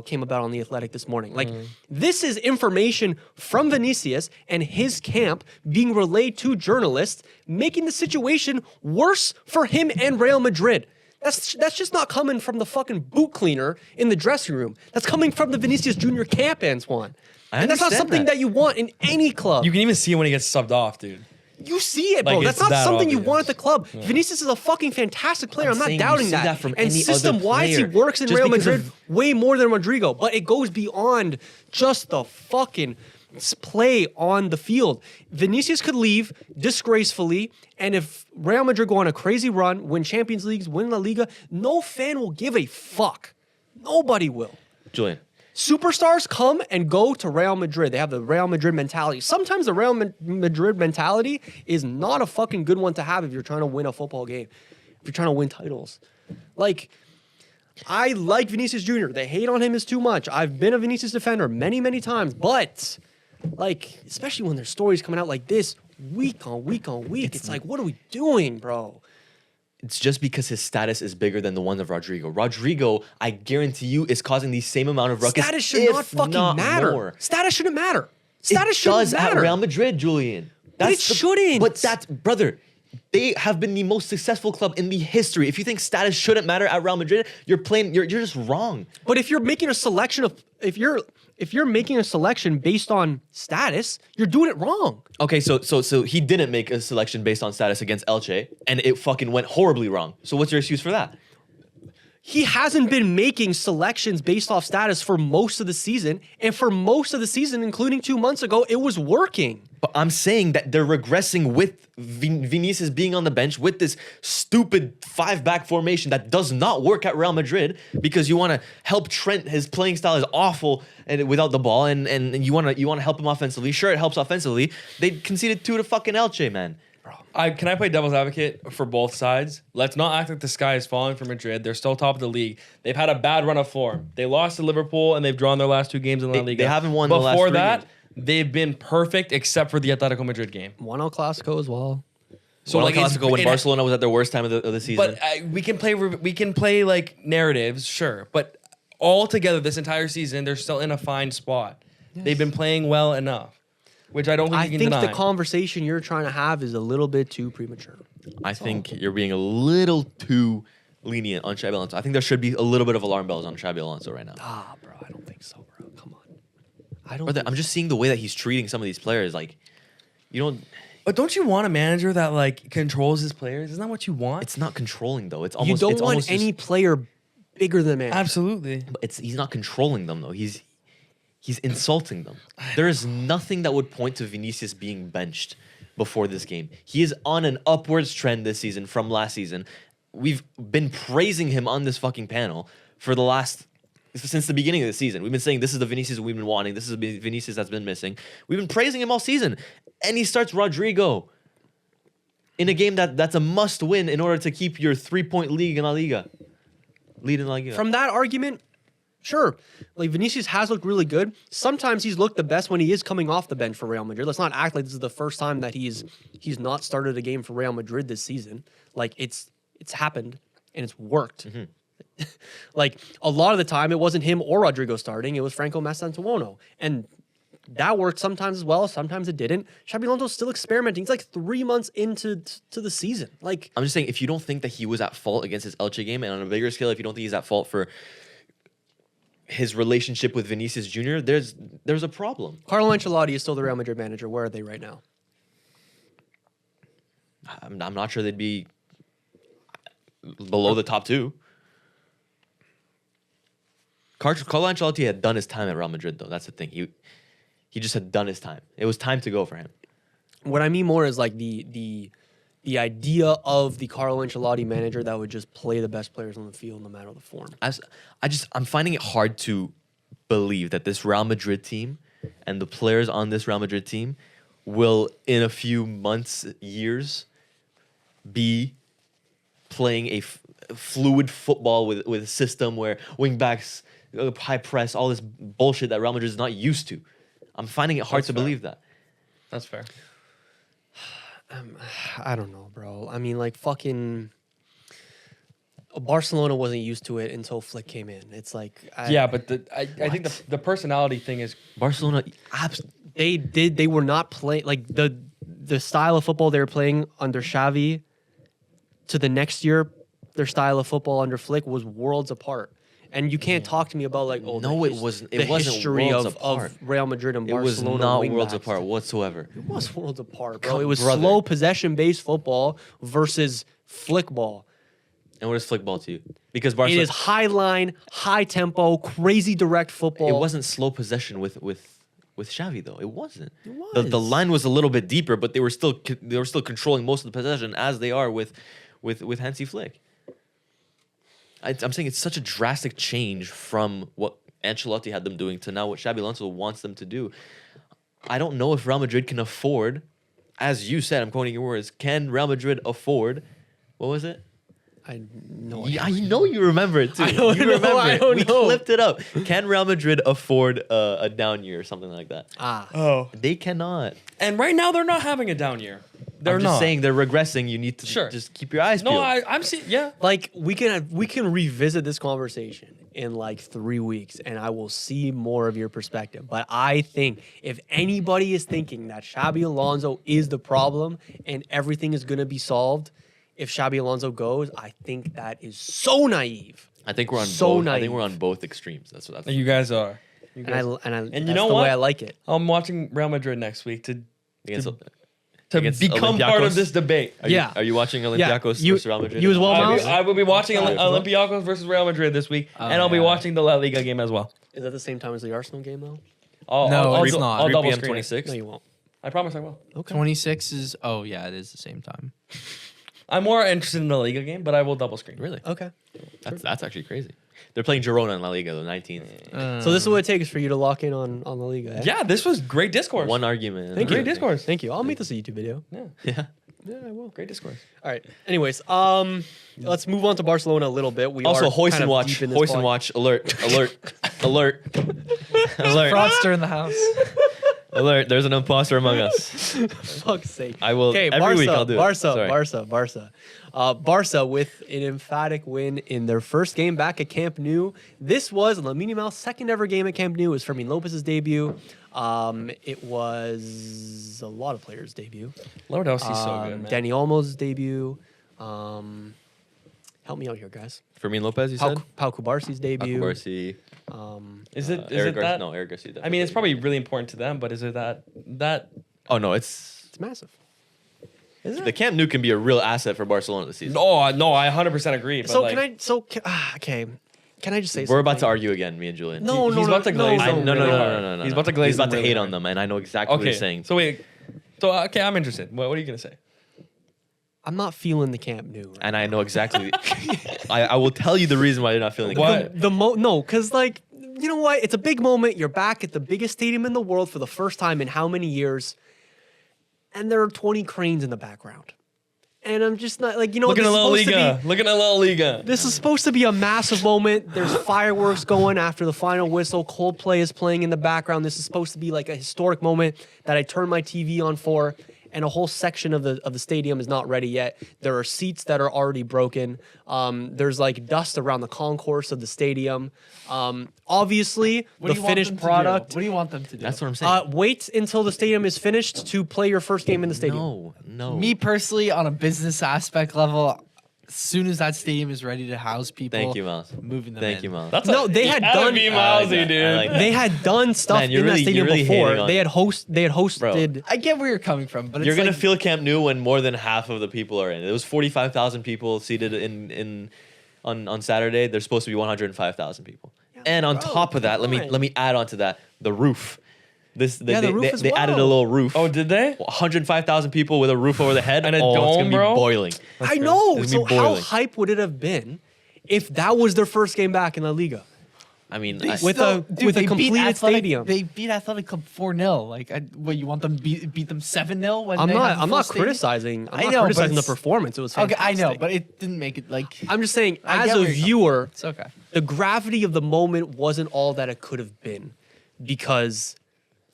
came about on The Athletic this morning. Like, this is information from Vinicius and his camp being relayed to journalists, making the situation worse for him and Real Madrid. That's just not coming from the fucking boot cleaner in the dressing room. That's coming from the Vinicius Jr. camp, Antoine. And that's not understand something that you want in any club. You can even see it when he gets subbed off, dude. You see it, bro. Like, That's it's not that something you obvious. want at the club. Vinicius is a fucking fantastic player. I'm not saying you doubting see that. that from And any other system-wise, he player. works in Just Real because Madrid of- way more than Rodrigo. But it goes beyond just the fucking play on the field. Vinicius could leave disgracefully, and if Real Madrid go on a crazy run, win Champions Leagues, win La Liga, no fan will give a fuck. Nobody will. Julian, Superstars come and go to Real Madrid. They have the Real Madrid mentality. Sometimes the Real Madrid mentality is not a fucking good one to have if you're trying to win a football game, if you're trying to win titles. Like, I like Vinicius Jr. They hate on him is too much. I've been a Vinicius defender many, many times, but like, especially when there's stories coming out like this week on week on week, it's like, what are we doing, bro? it's just because his status is bigger than the ones of Rodrigo. Rodrigo, I guarantee you, is causing the same amount of ruckus. Status should if not fucking not matter. more. Status shouldn't matter. It Status shouldn't does matter. at Real Madrid, Julian. But it shouldn't. But that's, brother, they have been the most successful club in the history. If you think status shouldn't matter at Real Madrid, you're just wrong. But if you're making a selection of if you're making a selection based on status, you're doing it wrong. Okay, so he didn't make a selection based on status against Elche, and it fucking went horribly wrong. So what's your excuse for that? He hasn't been making selections based off status for most of the season, and for most of the season, including 2 months ago, it was working. But I'm saying that they're regressing with Vinicius being on the bench with this stupid 5-back formation that does not work at Real Madrid because you want to help Trent. His playing style is awful and without the ball, and you want to help him offensively. Sure, it helps offensively. They conceded 2 to fucking Elche, man. Can I play devil's advocate for both sides? Let's not act like the sky is falling for Madrid. They're still top of the league. They've had a bad run of form. They lost to Liverpool and they've drawn their last 2 games in La Liga. They haven't won the last Before 3 that, games. they've been perfect except for the Atletico Madrid game. Won El Clasico as well. So like it's- Clasico when it- Barcelona was at their worst time of the season. But we can play like narratives, sure. But all together, this entire season, they're still in a fine spot. They've been playing well enough, which I don't think I you can think deny. the conversation you're trying to have is a little bit too premature. I think you're being a little too lenient on Xabi Alonso. I think there should be a little bit of alarm bells on Xabi Alonso right now. Ah, bro, I don't think so, bro. Come on. I don't. Brother, think I'm just seeing the way that he's treating some of these players. Like, you don't. But don't you want a manager that like controls his players? Isn't that what you want? It's not controlling though. It's you almost. don't it's want almost any player bigger than man. Absolutely. But he's not controlling them though. He's insulting them. There is nothing that would point to Vinicius being benched before this game. He is on an upwards trend this season from last season. We've been praising him on this fucking panel since the beginning of the season. We've been saying this is the Vinicius we've been wanting. This is the Vinicius that's been missing. We've been praising him all season. And he starts Rodrigo in a game that's a must win in order to keep your 3-point lead in La Liga. From that argument, sure. Like Vinicius has looked really good. Sometimes he's looked the best when he is coming off the bench for Real Madrid. Let's not act like this is the first time that he's not started a game for Real Madrid this season. Like it's happened and it's worked. Mm-hmm. Like a lot of the time it wasn't him or Rodrigo starting, it was Franco Mastantuono. And that worked sometimes as well, sometimes it didn't. Xabi Alonso's still experimenting. He's like 3 months into the season. Like I'm just saying, if you don't think that he was at fault against his Elche game, and on a bigger scale, if you don't think he's at fault for his relationship with Vinicius Jr., there's a problem. Carlo Ancelotti is still the Real Madrid manager. Where are they right now? I'm not sure they'd be below the top 2. Carlo Ancelotti had done his time at Real Madrid, though. That's the thing. He just had done his time. It was time to go for him. What I mean more is like the idea of the Carlo Ancelotti manager that would just play the best players on the field no matter the form. I'm finding it hard to believe that this Real Madrid team and the players on this Real Madrid team will, in a few months, years, be playing a fluid football with a system where wing backs, high press, all this bullshit that Real Madrid is not used to. I'm finding it hard to believe that. That's fair. I don't know, bro. I mean, like fucking Barcelona wasn't used to it until Flick came in. It's like but I think the personality thing is Barcelona. They were not playing like the style of football they were playing under Xavi to the next year. Their style of football under Flick was worlds apart. And you can't talk to me about like it wasn't. It wasn't history worlds of apart. Real Madrid and Barcelona. It was not wing worlds backs. apart whatsoever. It was worlds apart, bro. Come, It was brother. slow possession based football versus flick ball. And what is flick ball to you? Because It Barcelona, is high line, high tempo, crazy direct football. it wasn't slow possession with Xavi though. It wasn't. It The was. line was a little bit deeper, but they were still controlling most of the possession as they are with Hansi Flick. I'm saying it's such a drastic change from what Ancelotti had them doing to now what Xabi Alonso wants them to do. I don't know if Real Madrid can afford, as you said, I'm quoting your words, can Real Madrid afford, what was it? I know. Yeah, I know you remember it too. I don't You know, remember I it. don't We know. clipped it up. Can Real Madrid afford a down year or something like that? oh, They cannot. and right now they're not having a down year. They're I'm just not saying they're regressing. You need to Sure. just keep your eyes No, peeled. I'm seeing. Yeah, Like we can revisit this conversation in like 3 weeks, and I will see more of your perspective. But I think if anybody is thinking that Xabi Alonso is the problem and everything is gonna be solved, if Xabi Alonso goes, I think that is so naive. I think we're on So both. I think naive. we're on both extremes. That's what you guys are. You And guys. and you that's know the what? way I like it. I'm watching Real Madrid next week to against, to against become part Olympiacos? of this debate. Yeah. Are you watching Yeah. Olympiacos You- versus Real Madrid? you as well, Miles? I will be watching Okay. Olympiacos versus Real Madrid this week, and I'll be yeah. watching the La Liga game as well. Is that the same time as the Arsenal game though? No, it's I'll not. I'll 3 double p.m. screen it. 26. No, you won't. I promise I will. Okay. 26 is. Oh yeah, it is the same time. I'm more interested in the La Liga game, but I will double screen. Really? Okay. That's actually crazy. They're playing Girona in La Liga, the 19th. So this is what it takes for you to lock in on La Liga. Eh? Yeah, this was great discourse. One argument. Thank Great you. discourse. Thank you. I'll make this a YouTube video. Yeah, Yeah. Yeah, I will. great discourse. All right. Anyways, let's move on to Barcelona a little bit. We Also, are hoist kind and of watch. deep in this Hoist and pod. watch. Alert. Alert. Alert. Alert. Fraudster in the house. Alert. There's an imposter among us. Fuck's sake. I will. Okay, Every Barca, week I'll do it. Sorry. Barca. Barca with an emphatic win in their first game back at Camp Nou. This was Lamine Yamal's second ever game at Camp Nou. It was Fermin Lopez's debut. It was a lot of players' debut. Lewandowski's so good, man. Dani Olmo's debut. Help me out here, guys. Fermin Lopez, you said? Pau Cubarsi's debut. Barcy. Is it Eric that? No, Eric Garcia. I mean, it's probably really important to them, but is it that? Oh, no, it's. It's massive. Is it? The Camp Nou can be a real asset for Barcelona this season. No, I 100% agree. But So like, okay. Can I just say We're something? about to argue again, me and Julian. No, he's about to glaze I, them no, no, really no, hard. no, no, no. He's about to glaze He's about them to really hate hard. on them, and I know exactly what Okay, he's saying. so wait. So okay, I'm interested. What are you gonna say? I'm not feeling the Camp Nou. Right? And I know exactly. I will tell you the reason why you're not feeling What? good. No, because like you know what? It's a big moment. You're back at the biggest stadium in the world for the first time in how many years? And there are 20 cranes in the background. And I'm just not like Looking this at is La supposed to Liga. be- Looking at La Liga. This is supposed to be a massive moment. There's fireworks going after the final whistle. Coldplay is playing in the background. This is supposed to be like a historic moment that I turn my TV on for. And a whole section of the stadium is not ready yet. There are seats that are already broken. There's like dust around the concourse of the stadium. Obviously, the finished product. What do you want them to do? That's what I'm saying. Wait until the stadium is finished to play your first game in the stadium. No. Me personally, on a business aspect level, as soon as that stadium is ready to house people, Thank you, Miles. moving them Thank in. you, Miles. No, they had done. Be I like mousy, that. dude. I like that. They had done stuff Man, you're in that really- stadium you're really before. hating on They had it. hosted. I get where you're coming from, but it's You're gonna like, feel Camp Nou when more than half of the people are in. It was 45,000 people seated on Saturday. There's supposed to be 105,000 people. Yeah, And on Bro, top of that, come on. let me add on to that the roof. The roof as they added a well. little roof. Oh, did they? 105,000 people with a roof over their head And a it's dome, gonna be bro? boiling. I know. It's So gonna be how boiling. hype would it have been if that was their first game back in La Liga? I mean, With a they beat completed Athletic- stadium. They beat Athletic Club 4-0. Like, what you want them beat them 7-0 when I'm they have the not full stadium? criticizing. I I'm know, not but criticizing the it's- performance. It was Okay, fantastic. I know, but it didn't make it like. I'm just saying, I as get a where you're coming viewer, It's okay. the gravity of the moment wasn't all that it could have been, because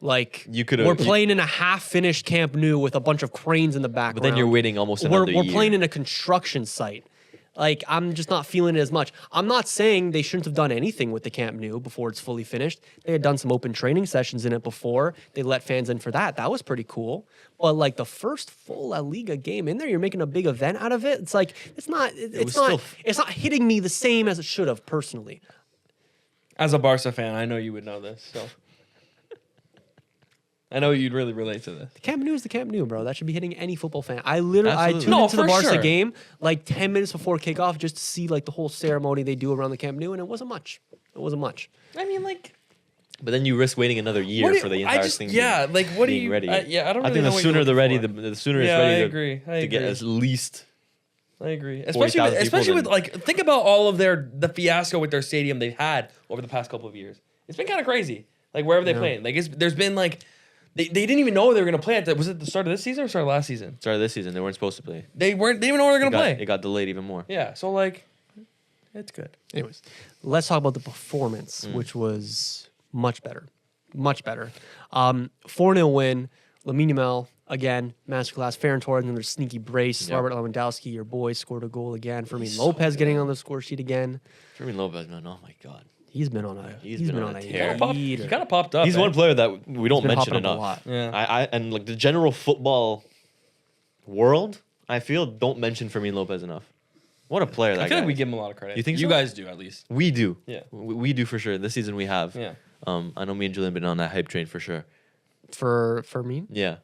like You could've- we're playing in a half-finished Camp Nou with a bunch of cranes in the background. but then you're waiting almost we're another year. playing in a construction site. Like, I'm just not feeling it as much. I'm not saying they shouldn't have done anything with the Camp Nou before it's fully finished. They had done some open training sessions in it before. They let fans in for that. That was pretty cool. But like the first full La Liga game in there, you're making a big event out of it. It's like it's not it's not hitting me the same as it should have personally. As a Barca fan, I know you would know this. So I know you'd really relate to this. The Camp Nou is the Camp Nou, bro. That should be hitting any football fan. I literally Absolutely. tuned No, into the for Barca sure. game like 10 minutes before kickoff just to see like the whole ceremony they do around the Camp Nou, and it wasn't much. It wasn't much. I mean, like, But then you risk waiting another what year do you- for the I entire just, thing. yeah, like, what do being you? ready. I don't. I Really think know the what sooner you're the ready, looking the sooner Yeah, it's ready I to, agree. I to get agree. at least. I agree. 40,000 Especially with people like, think about all of the fiasco with their stadium they've had over the past couple of years. It's been kind of crazy. Like wherever they played, like there's been like they didn't even know they were gonna play at. Was it the start of this season or start of last season? Started this season, they weren't supposed to play. They didn't even know where they're gonna play. It got delayed even more. Yeah, so like, it's good. Anyways, let's talk about the performance, which was much better. Much better. 4-0 win. Lamine Yamal, again, masterclass. Ferran Torres, another sneaky brace. Yep. Robert Lewandowski, your boy, scored a goal again. Fermin Lopez getting on the score sheet again. Fermin Lopez, man, oh my god. He's been on a He's been on a tear. He heater. kind of popped up. He's eh? one player that we don't been mention popping up a enough. lot. Yeah. I and like the general football world, I feel don't mention Fermin Lopez enough. What a player that I feel guy like we is. give him a lot of credit. You think you so? guys do at least? We do. Yeah. We do for sure. This season we have. Yeah. I know me and Julian been on that hype train for sure. For me. Yeah.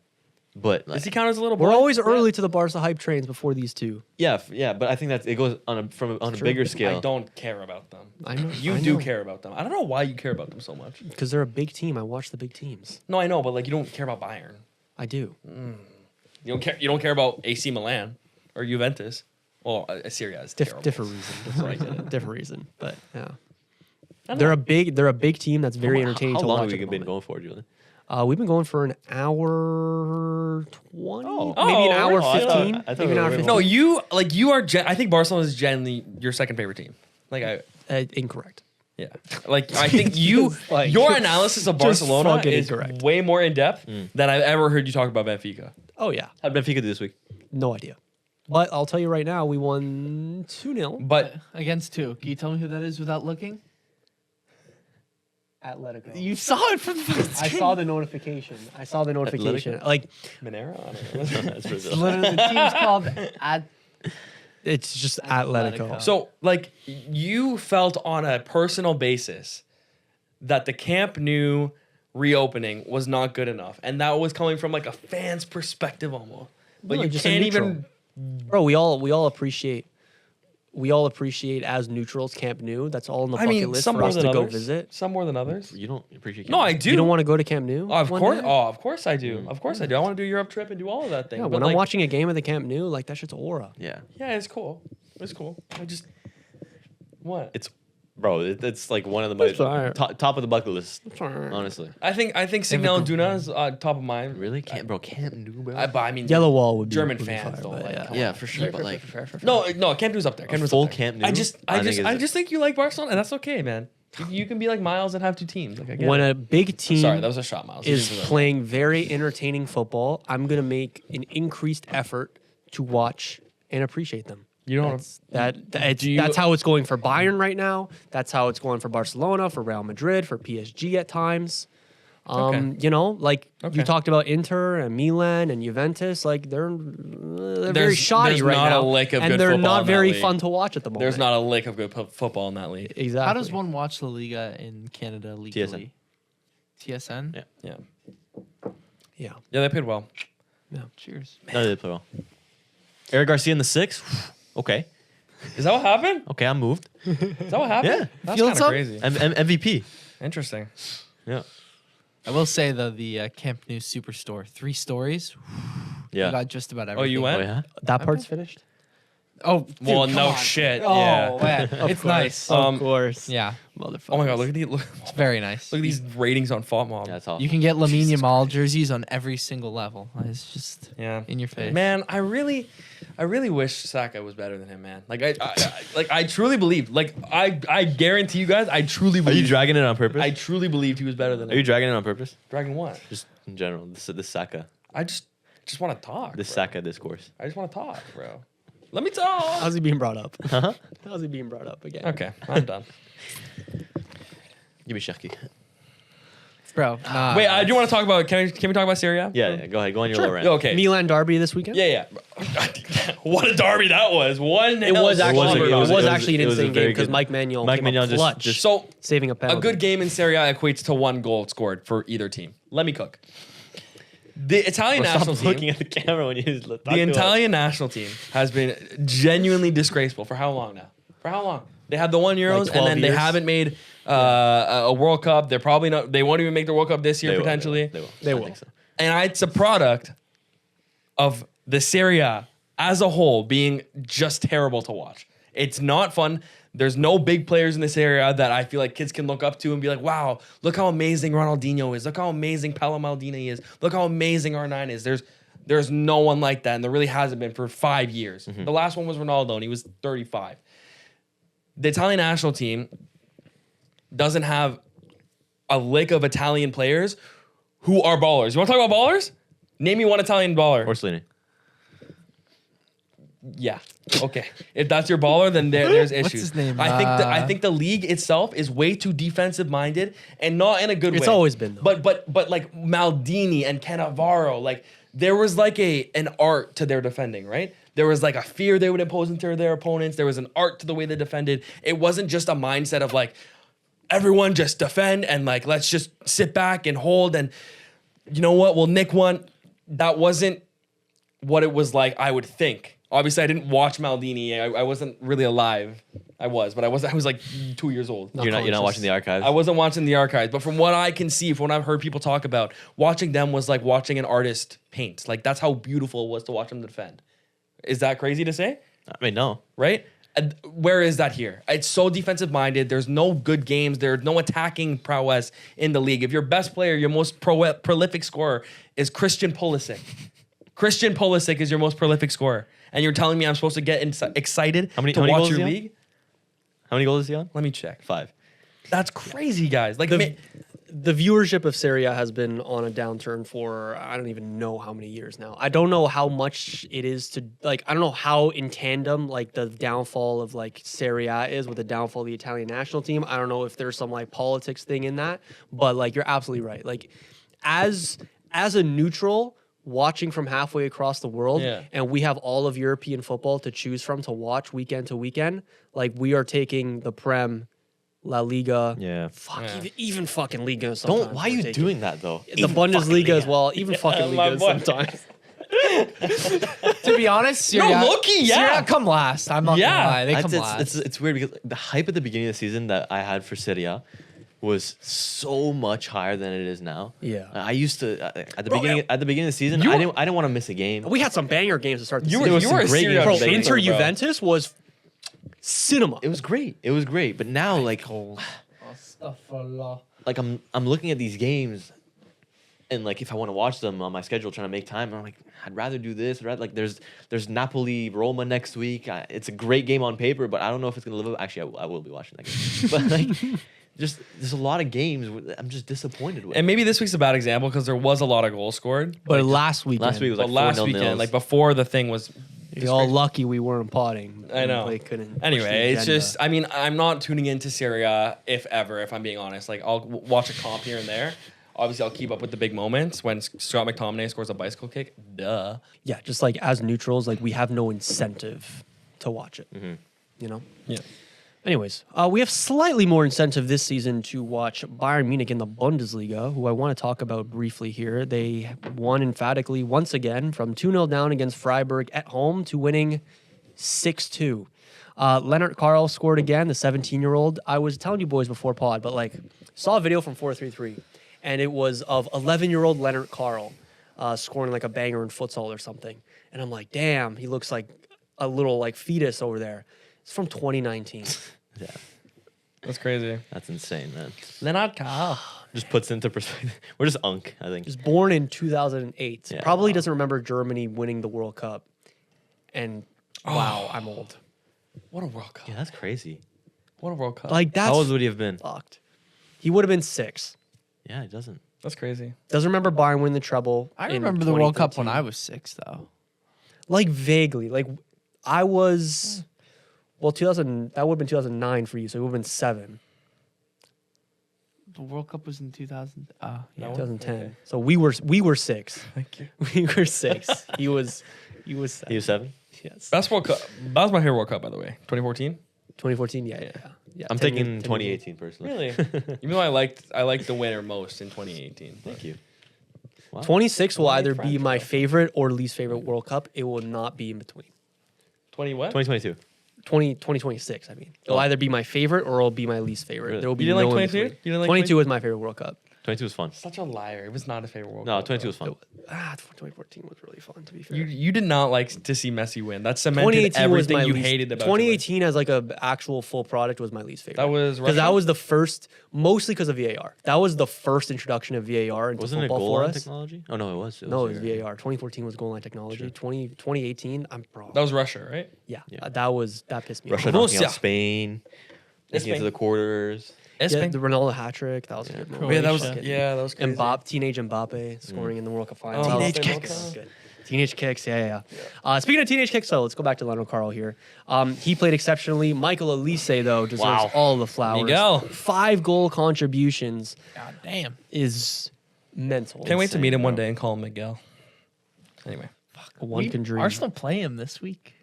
But like, Does he count as a little boy? We're always Yeah. early to the Barca hype trains before these two. yeah, but I think that it goes on a True. bigger scale. I don't care about them. I know. You do care about them. I don't know why you care about them so much. Because they're a big team. I watch the big teams. No, I know, but like you don't care about Bayern. I do. You don't care. You don't care about AC Milan or Juventus. Well, Serie A is terrible. Different reason. I get it. Different reason. But yeah. I don't They're know. a big team that's very entertaining How to long watch. have we at the been moment. going for, Julian? We've been going for an hour 20, Oh. maybe an Oh, hour really? I thought- 15. I thought Maybe we an were hour way 15. No, you are. I think Barcelona is genuinely your second favorite team. Like Incorrect. yeah. Like I think you, Just, like, your analysis of just Barcelona fucking is incorrect. way more in depth than I've ever heard you talk about Benfica. Oh, yeah. How did Benfica do this week? No idea. But I'll tell you right now, we won 2-0. But Against two. Can you tell me who that is without looking? Atletico. You saw it from the first I game. saw the notification. Like, Monera, I don't know. That's Brazil. Literally, the team's called it's just Atletico. Atletico. So, like, you felt on a personal basis that the Camp Nou reopening was not good enough, and that was coming from like a fan's perspective almost. But No, you just a can't neutral. even. Bro, we all appreciate as neutrals Camp Nou. That's all on the I bucket mean, list some for more us than to go others. visit. Some more than others. You don't appreciate. No, I do. You don't want to go to Camp Nou? Oh, of one course. day? Oh, of course I do. Of course I do. I want to do a Europe trip and do all of that thing. Yeah, But when I'm like, watching a game at the Camp Nou, like that shit's aura. Yeah, yeah, it's cool. It's cool. I just what? it's bro. It's like one of It's the alright. top of the bucket list. Honestly, I think Signal Iduna is top of mind. really can't, bro. Can't do, bro. But I mean, Yellow Wall would be German would be fans fire, don't but like. yeah. come Yeah, on. for sure. But like, No, Camp Nou's up there. Camp Nou's full up there. Camp Nou? I I think it's- just think you like Barcelona, and that's okay, man. You can be like Miles and have two teams. Like I get When it. a big team Sorry, that was a shot, Miles. is playing very entertaining football, I'm gonna make an increased effort to watch and appreciate them. You don't. That's how it's going for Bayern right now. That's how it's going for Barcelona, for Real Madrid, for PSG at times. Okay. You know, like Okay. you talked about Inter and Milan and Juventus, like they're very There's- shoddy there's right not now, a lick of and good they're football not in that very league. fun to watch at the moment. There's not a lick of good football in that league. exactly. How does one watch La Liga in Canada legally? TSN? Yeah. Yeah. Yeah, Yeah, they played well. Cheers. no, they did play well. Eric Garcia in the 6. Okay. Is that what happened? Okay, I'm moved. Is that what happened? Yeah. That's Feeling kind of some? crazy. MVP. Interesting. Yeah. I will say though, the Camp Nou Superstore, 3 stories. Yeah. We got just about everything. you went? Oh, yeah. That part's finished. Oh, dude, Well, come no on. shit. Oh, Yeah. man. It's nice. Um, Of course. Yeah, Motherfucker. Oh my god, look at it's very nice. these ratings on FOTMob. Yeah, that's awesome. You can get Lamine Jesus Yamal jerseys on every single level. It's just Yeah. in your face. Man, I really wish Saka was better than him, man. Like I truly believe. Like I guarantee you guys, I truly Are believe. you dragging it on purpose? I truly believed he was better than Are you him. dragging it on purpose? Dragging what? Just in general, this Saka, I just want to talk. this bro. Saka discourse. I just want to talk, bro. Let me talk. How's he being brought up? Uh-huh. How's he being brought up again? Okay, I'm done. Give me Cherki. Bro, nah. Wait, I do want to talk about. Can we talk about Serie A? Yeah, go ahead. Go on your low rant. Okay. Milan derby this weekend. Yeah. What a derby that was. One. It was actually it was actually an it was a insane very game because good- Mike Maignan Mike came up Maignan clutch, just- So saving a penalty. a good game in Serie A equates to 1 goal scored for either team. Let me cook. The Italian Well, national stop team. looking at the camera when you talk The to us. Italian national team has been genuinely disgraceful for how long now? For how long? They had the 1 Euros 12 and then they years. haven't made a World Cup. They're probably not. They won't even make the World Cup this year They will, potentially. They will. They I will. think so. And it's a product of the Serie A as a whole being just terrible to watch. It's not fun. There's no big players in this area that I feel like kids can look up to and be like, wow, look how amazing Ronaldinho is. Look how amazing Paolo Maldini is. Look how amazing R9 is. There's no one like that, and there really hasn't been for 5 years. The last one was Ronaldo, and he was 35. The Italian national team doesn't have a lick of Italian players who are ballers. You want to talk about ballers? Name me one Italian baller. Orsolini. Yeah. Okay. If that's your baller, then there's issues. What's his name? I think the league itself is way too defensive minded and not in a good way. It's always been, though. But like Maldini and Cannavaro, like there was like an art to their defending, right? There was like a fear they would impose into their opponents. There was an art to the way they defended. It wasn't just a mindset of like everyone just defend and like let's just sit back and hold and you know what, we'll nick one. That wasn't what it was like, I would think. Obviously, I didn't watch Maldini. I wasn't really alive. I was, but I was like 2 years old. You're not watching the archives. I wasn't watching the archives, but from what I can see, from what I've heard people talk about, watching them was like watching an artist paint. Like that's how beautiful it was to watch them defend. Is that crazy to say? I mean, no. Right? And where is that here? It's so defensive minded. There's no good games. There's no attacking prowess in the league. If your best player, your most prolific scorer is Christian Pulisic. Christian Pulisic is your most prolific scorer. And you're telling me I'm supposed to get excited How many to watch goals your is he on? league? How many goals is he on? Let me check. 5. That's crazy, guys. Like, The viewership of Serie A has been on a downturn for I don't even know how many years now. I don't know how much it is to like. I don't know how in tandem like the downfall of like Serie A is with the downfall of the Italian national team. I don't know if there's some like politics thing in that, but like you're absolutely right. Like as a neutral watching from halfway across the world, Yeah. and we have all of European football to choose from to watch weekend to weekend. Like we are taking the Prem, La Liga, Yeah. fuck, Yeah. even fucking Liga. Sometimes Don't. Why are you doing that though? the Bundesliga as well, even fucking my Liga boy. sometimes. To be honest, Serie A, low-key, yeah. Serie A come last. I'm not Yeah. gonna lie. They come It's, last. it's weird because the hype at the beginning of the season that I had for Serie A was so much higher than it is now. Yeah. I used to at the Bro, beginning of the season. You I were- didn't want to miss a game. We had some banger games to start the You season. were some a great Serie A games. Bro, Bro, Inter bro. Juventus was cinema. It was great. It was great. But now like I'm looking at these games, and like if I want to watch them on my schedule, trying to make time, I'm like I'd rather do this. Right? Like there's Napoli Roma next week. It's a great game on paper, but I don't know if it's gonna live up. Actually, I will be watching that game. But like, just there's a lot of games I'm just disappointed with. and maybe this week's a bad example because there was a lot of goals scored. but last weekend, Last week was But like last 4-0 weekend, nils. like before the thing was. You're all lucky we weren't potting. I know. They couldn't push the Anyway, it's agenda. just, I mean, I'm not tuning into Serie A if I'm being honest. Like, I'll watch a comp here and there. Obviously, I'll keep up with the big moments. When Scott McTominay scores a bicycle kick, duh. yeah, just like as neutrals, like we have no incentive to watch it. You know. Yeah. Anyways, we have slightly more incentive this season to watch Bayern Munich in the Bundesliga, who I want to talk about briefly here. They won emphatically once again from 2-0 down against Freiburg at home to winning 6-2. Leonard Carl scored again, the 17-year-old. I was telling you boys before pod, but like saw a video from 433, and it was of 11-year-old Leonard Carl scoring like a banger in futsal or something. And I'm like, damn, he looks like a little like fetus over there. It's from 2019. Yeah, That's crazy. that's insane, man. Leonard Carl. Just puts into perspective. We're just unk, I think. Just born in 2008. Yeah, Probably wow. doesn't remember Germany winning the World Cup. And wow, I'm old. What a World Cup. Yeah, that's crazy. What a World Cup. Like that's How old would he have been? fucked. He would have been 6. Yeah, he doesn't. That's crazy. Doesn't remember Bayern winning the treble. I in remember the World Cup when 2013. I was 6, though. Like vaguely. Like I was 2000, that would have been 2009 for you, so it would have been 7. The World Cup was in 2000. Yeah, No? 2010. Okay. So we were 6. Thank you. We were 6. He was 7. He was 7? Yes. Best World Cup. That was my favorite World Cup, by the way. 2014. 2014, yeah. I'm 10 taking years- 2018 personally. Really? Even though I liked the winner most in 2018. Thank you. Wow. 26 will Only either be French, my though. favorite or least favorite World Cup. It will not be in between. 20 what? 2022. 2026, I mean. It'll Oh. either be my favorite or it'll be my least favorite. Really? There will be You didn't no like in 22? between. You didn't like 22 was my favorite World Cup. 22 was fun. Such a liar. It was not a favorite World No, Cup. 22 was fun. 2014 was really fun, to be fair. You did not like to see Messi win. That cemented 2018 was everything my you least, hated about 2018 as like a actual full product was my least favorite. That was because that Russia? was the first, mostly because of VAR. That was the first introduction of VAR into Wasn't it football goal for line us. technology? Oh, no, it was. No, it was VAR. 2014 was goal line technology. Sure. 2018, I'm bro. That was Russia, right? Yeah, Yeah. that pissed me Russia off. knocking Russia. out Spain, making it to the quarters. Yeah, Spain. the Ronaldo hat trick. That was a good Oh, moment. yeah, that was Croatia. that was crazy. Teenage Mbappe scoring in the World Cup final. Oh, That was teenage good. kicks. That was good. Teenage kicks, yeah. Speaking of teenage kicks, though, let's go back to Leonard Carl here. He played exceptionally. Michael Elise, though, deserves Wow. all the flowers. Miguel. 5 goal contributions God damn. is mental. Can't wait to Insane, meet him one bro. day and call him Miguel. Anyway. One can dream. Arsenal play him this week.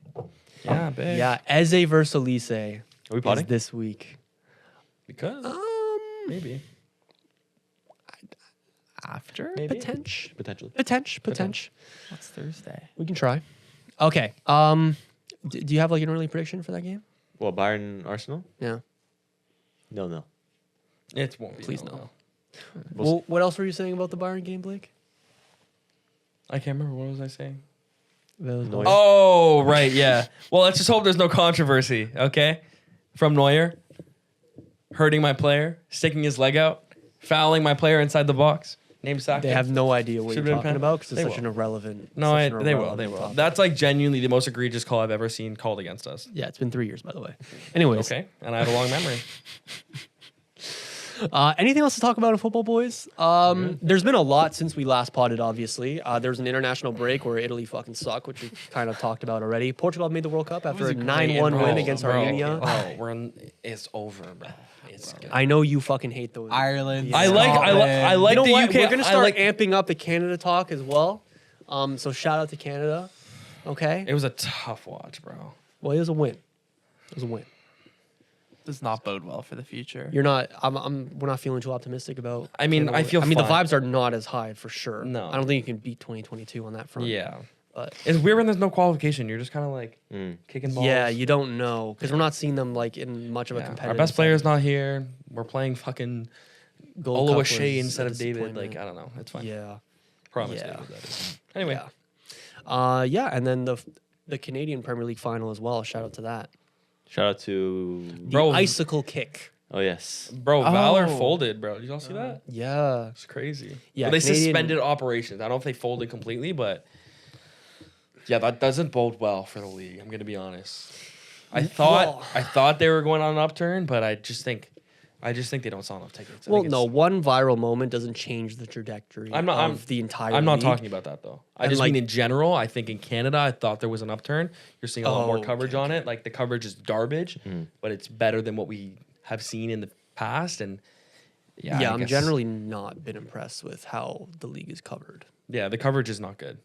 Yeah, big. Yeah, Eze versus Elise Are we is potting? this week. Because maybe. After? Maybe. Potential. Potentially. Potential. What's Thursday? We can try. Okay. Do you have like an early prediction for that game? Well, Bayern Arsenal? Yeah. No. It won't be. Please no. We'll Well, what else were you saying about the Bayern game, Blake? I can't remember. What was I saying? Neuer. Oh, right. Yeah. Well, let's just hope there's no controversy, okay? From Neuer. Hurting my player. Sticking his leg out. Fouling my player inside the box. Name Saka. They have no idea what Should've you're been talking pen. about because it's They such will. an irrelevant. No, such an they will. irrelevant They will. topic. That's like genuinely the most egregious call I've ever seen called against us. Yeah, it's been 3 years, by the way. Anyways, Okay. And I have a long memory. anything else to talk about in football, boys? There's been a lot since we last potted, obviously. There's an international break where Italy fucking suck, which we kind of talked about already. Portugal made the World Cup after was a a great 9-1 win bro. against Bro, Armenia. it's over, bro. It's good. I know you fucking hate those. Ireland. I like You know the what? UK. We're gonna I start like- amping up the Canada talk as well. So shout out to Canada. Okay. It was a tough watch, bro. Well, it was a win. It was a win. Does not bode well for the future. You're not. We're not feeling too optimistic about. I mean, Canada. I feel I mean, the fine. vibes are not as high for sure. No. I don't think you can beat 2022 on that front. Yeah. But It's weird when there's no qualification. You're just kind of like kicking balls. yeah, you don't know because we're not seeing them like in much of a Yeah. competitive. Our best player's not here. We're playing fucking Gold Cup Oluwaseyi was instead a of David. disappointment. Like, I don't know. It's fine. Yeah. Promise. Yeah. David, that is. Anyway. Yeah, and then the Canadian Premier League final as well. Shout out to that. Shout out to. The Bro. icicle kick. Oh, yes. Bro, Valor Oh. folded, bro. Did y'all see that? Yeah. It's crazy. Yeah, Well, they Canadian- suspended operations. I don't know if they folded completely, but yeah, that doesn't bode well for the league. I'm gonna be honest. I thought they were going on an upturn, but I just think they don't sell enough tickets. I Well, think no, it's- one viral moment doesn't change the trajectory of the entire I'm not league. talking about that though. I And, just like- mean in general. I think in Canada, I thought there was an upturn. You're seeing a lot more Oh, coverage okay, on it. Like the coverage is garbage, but it's better than what we have seen in the past. And yeah, Yeah, I I'm guess- generally not been impressed with how the league is covered, yeah, the coverage is not good.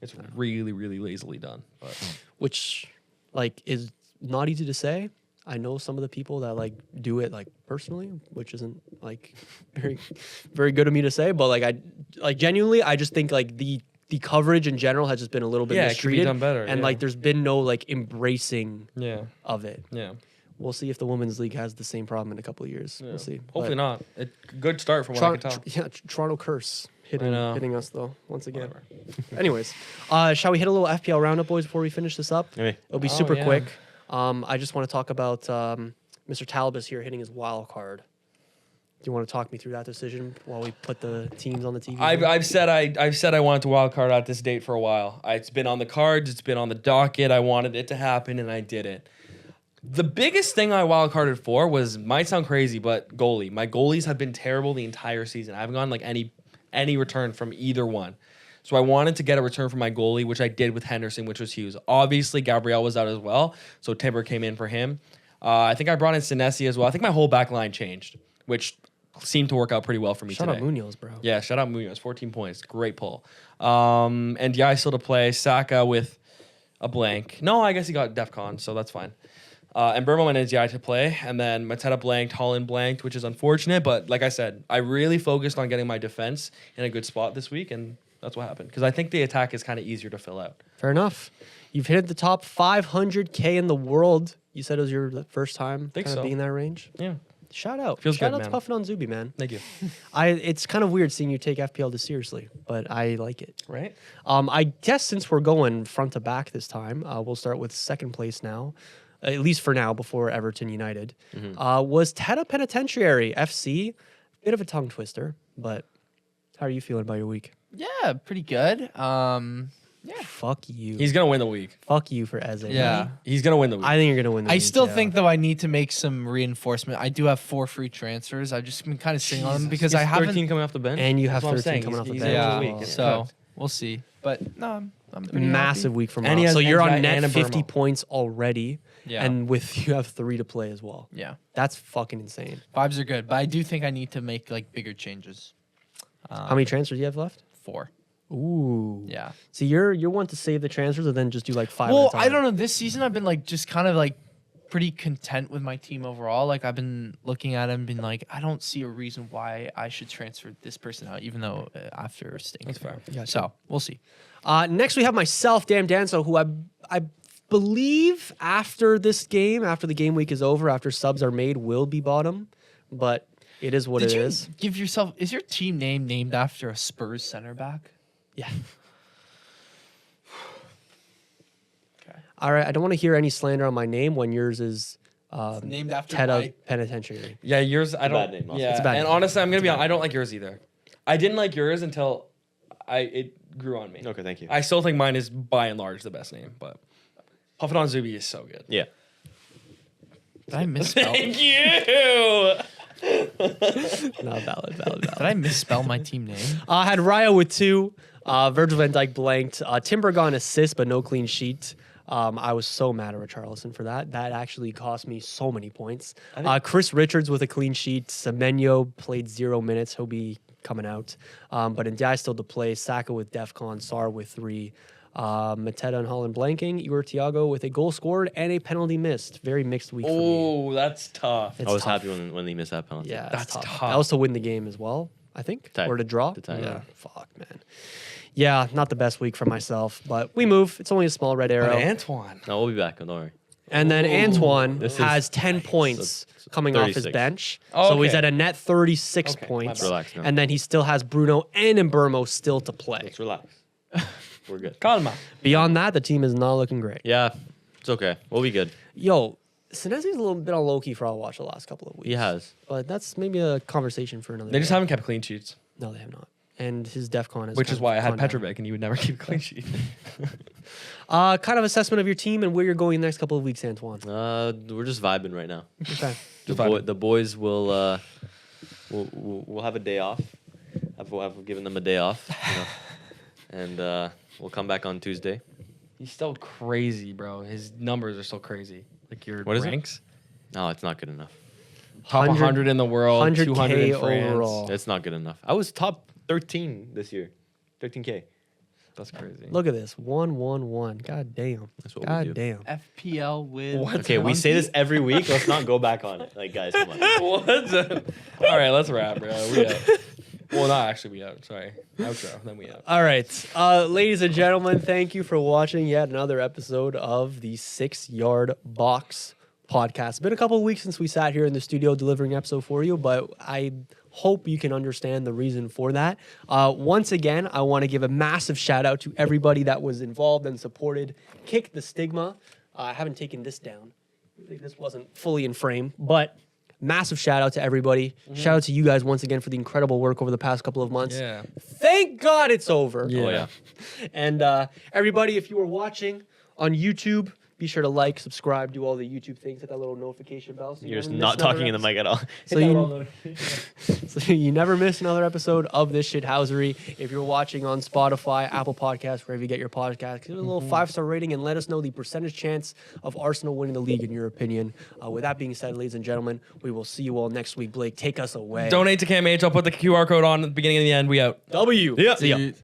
It's really, really lazily done. But which like is not easy to say. I know some of the people that like do it like personally, which isn't like very good of me to say, but like I like genuinely I just think like the the coverage in general has just been a little bit Yeah, it could be mistreated. done better, And yeah. like there's been no like embracing Yeah. of it. Yeah. We'll see if the women's league has the same problem in a couple of years. Yeah. We'll see. Hopefully But not. Good start from what I can tell. Toronto curse I know. hitting us though once again. Whatever. Anyways, shall we hit a little FPL roundup, boys, before we finish this up? Okay. It'll be Oh, super yeah. quick. I just want to talk about Mr. Talbot here hitting his wild card. Do you want to talk me through that decision while we put the teams on the TV? I've said I wanted to wild card out this date for a while. It's been on the cards. It's been on the docket. I wanted it to happen, and I did it. The biggest thing I wild carded for might sound crazy, but goalie. My goalies have been terrible the entire season. I haven't gotten like any return from either one. So I wanted to get a return from my goalie, which I did with Henderson, which was huge. Obviously, Gabriel was out as well, so Timber came in for him. I think I brought in Senesi as well. I think my whole back line changed, which seemed to work out pretty well for me Shout today. out Munoz, bro. Yeah, shout out Munoz, 14 points. Great pull. And yeah, I still to play Saka with a blank. No, I guess he got DEFCON, so that's fine. And Burma and NZI to play, and then Mateta blanked, Holland blanked, which is unfortunate, but like I said, I really focused on getting my defense in a good spot this week, and that's what happened. Because I think the attack is kind of easier to fill out. Fair enough. You've hit the top 500K in the world. You said it was your first time Think kind of so. being in that range. Yeah. Shout out. Feels Shout good, out to man. Puffin on Zuby, man. Thank you. It's kind of weird seeing you take FPL this seriously, but I like it. Right? I guess since we're going front to back this time, we'll start with second place now, at least for now, before Everton United. Was Teta Penitentiary FC. Bit of a tongue twister, but how are you feeling about your week? Yeah, pretty good. Yeah. Fuck you. He's going to win the week. Fuck you for Eze. Yeah. He's going to win the week. I think you're going to win the I league, still yeah. think though I need to make some reinforcement. I do have 4 free transfers. I've just been kind of sitting on them because He's I haven't. 13 coming off the bench. And you have That's what I'm 13 saying. coming off the He's- bench. he's as out of the well. week. So cooked. we'll see. But no, I'm pretty Massive happy. week from And he Rob. has So you're on NGI net and a 50 Burmo. points already. Yeah. And with you have 3 to play as well. Yeah. That's fucking insane. Vibes are good, but I do think I need to make like bigger changes. How many transfers do you have left? 4. Ooh. Yeah. So you're one to save the transfers and then just do like 5 Well, at a time. I don't know. This season I've been like just kind of like pretty content with my team overall. Like I've been looking at it and been like, I don't see a reason why I should transfer this person out, even though after staying. That's fair. Gotcha. So we'll see. Next we have myself, Dan Danso, who I believe after this game, after the game week is over, after subs are made, will be bottom. But it is what Did it you is. give yourself? Is your team name named after a Spurs center back? Yeah. Okay. All right. I don't want to hear any slander on my name when yours is Named after Teta my- Penitentiary. Yeah, yours, I a don't. bad name, also. Yeah, It's a bad and name. honestly, I'm going to be honest, I don't like yours either. I didn't like yours until it grew on me. Okay, thank you. I still think mine is by and large the best name, but Puffin on Zuby is so good. Yeah. Did I misspell? Thank you. Not valid. Did I misspell my team name? I had Raya with 2. Virgil van Dijk blanked. Timber got an assist, but no clean sheet. I was so mad at Richarlison for that. That actually cost me so many points. Chris Richards with a clean sheet. Semenyo played 0 minutes. He'll be coming out. But Ndiaye still to play. Saka with DEFCON. Sar with 3. Mateta and Holland blanking. Igor Thiago with a goal scored and a penalty missed. Very mixed week for me. Oh, that's tough. It's I was tough. happy when they missed that penalty. Yeah, That's that's tough. tough. That was to win the game as well, I think, Tie. or to draw. To tie, yeah. yeah. Fuck, man. Yeah, not the best week for myself, but we move. It's only a small red arrow. But Antoine. No, we'll be back. Don't worry. And then Antoine This is- has 10 points So coming off his 36. bench. Oh, So he's okay. at a net 36 Okay, my points. bad. Relax now. And then he still has Bruno and Mbermo still to play. Let's relax. We're good. Calma. Beyond that, the team is not looking great. Yeah, it's okay. We'll be good. Yo, Senesi's a little bit on low key for all watch the last couple of weeks. He has. But that's maybe a conversation for another They just day. haven't kept clean sheets, No, they have not. And his DEFCON is which kind is of why I had gone down. Petrovic and he would never keep a clean sheet. Kind of assessment of your team and where you're going the next couple of weeks, Antoine. We're just vibing right now. Okay. The boys will we'll have a day off. I've given them a day off, you know, and we'll come back on Tuesday. He's still crazy, bro. His numbers are still crazy. Like your What is it? ranks. No, it's not good enough. Top 100 100 in the world, 200 100K in France. overall. It's not good enough. I was top 13 this year, 13K. That's crazy. Look at this. 1-1-1. God damn. That's what we God do. damn. FPL with. What? Okay, we say this every week. Let's not go back on it. Like, guys, come on. What? All right, let's wrap, bro. We Well, not actually. We out. Sorry. Outro. Then we out. All right. Ladies and gentlemen, thank you for watching yet another episode of the 6 Yard Box podcast. It's been a couple of weeks since we sat here in the studio delivering an episode for you, but I hope you can understand the reason for that. Once again, I want to give a massive shout out to everybody that was involved and supported Kick the Stigma. I haven't taken this down. I think this wasn't fully in frame, but massive shout out to everybody. Shout out to you guys once again for the incredible work over the past couple of months. Yeah. Thank God it's over. Yeah. Oh, yeah. And everybody, if you are watching on YouTube, be sure to like, subscribe, do all the YouTube things, hit that little notification bell. So You're just never not miss another talking in the mic at all. So you never miss another episode of this shithousery. If you're watching on Spotify, Apple Podcasts, wherever you get your podcast, give it a little 5-star rating and let us know the percentage chance of Arsenal winning the league in your opinion. With that being said, ladies and gentlemen, we will see you all next week. Blake, take us away. Donate to CAMH. I'll put the QR code on at the beginning and the end. We out. W. Yeah. See ya.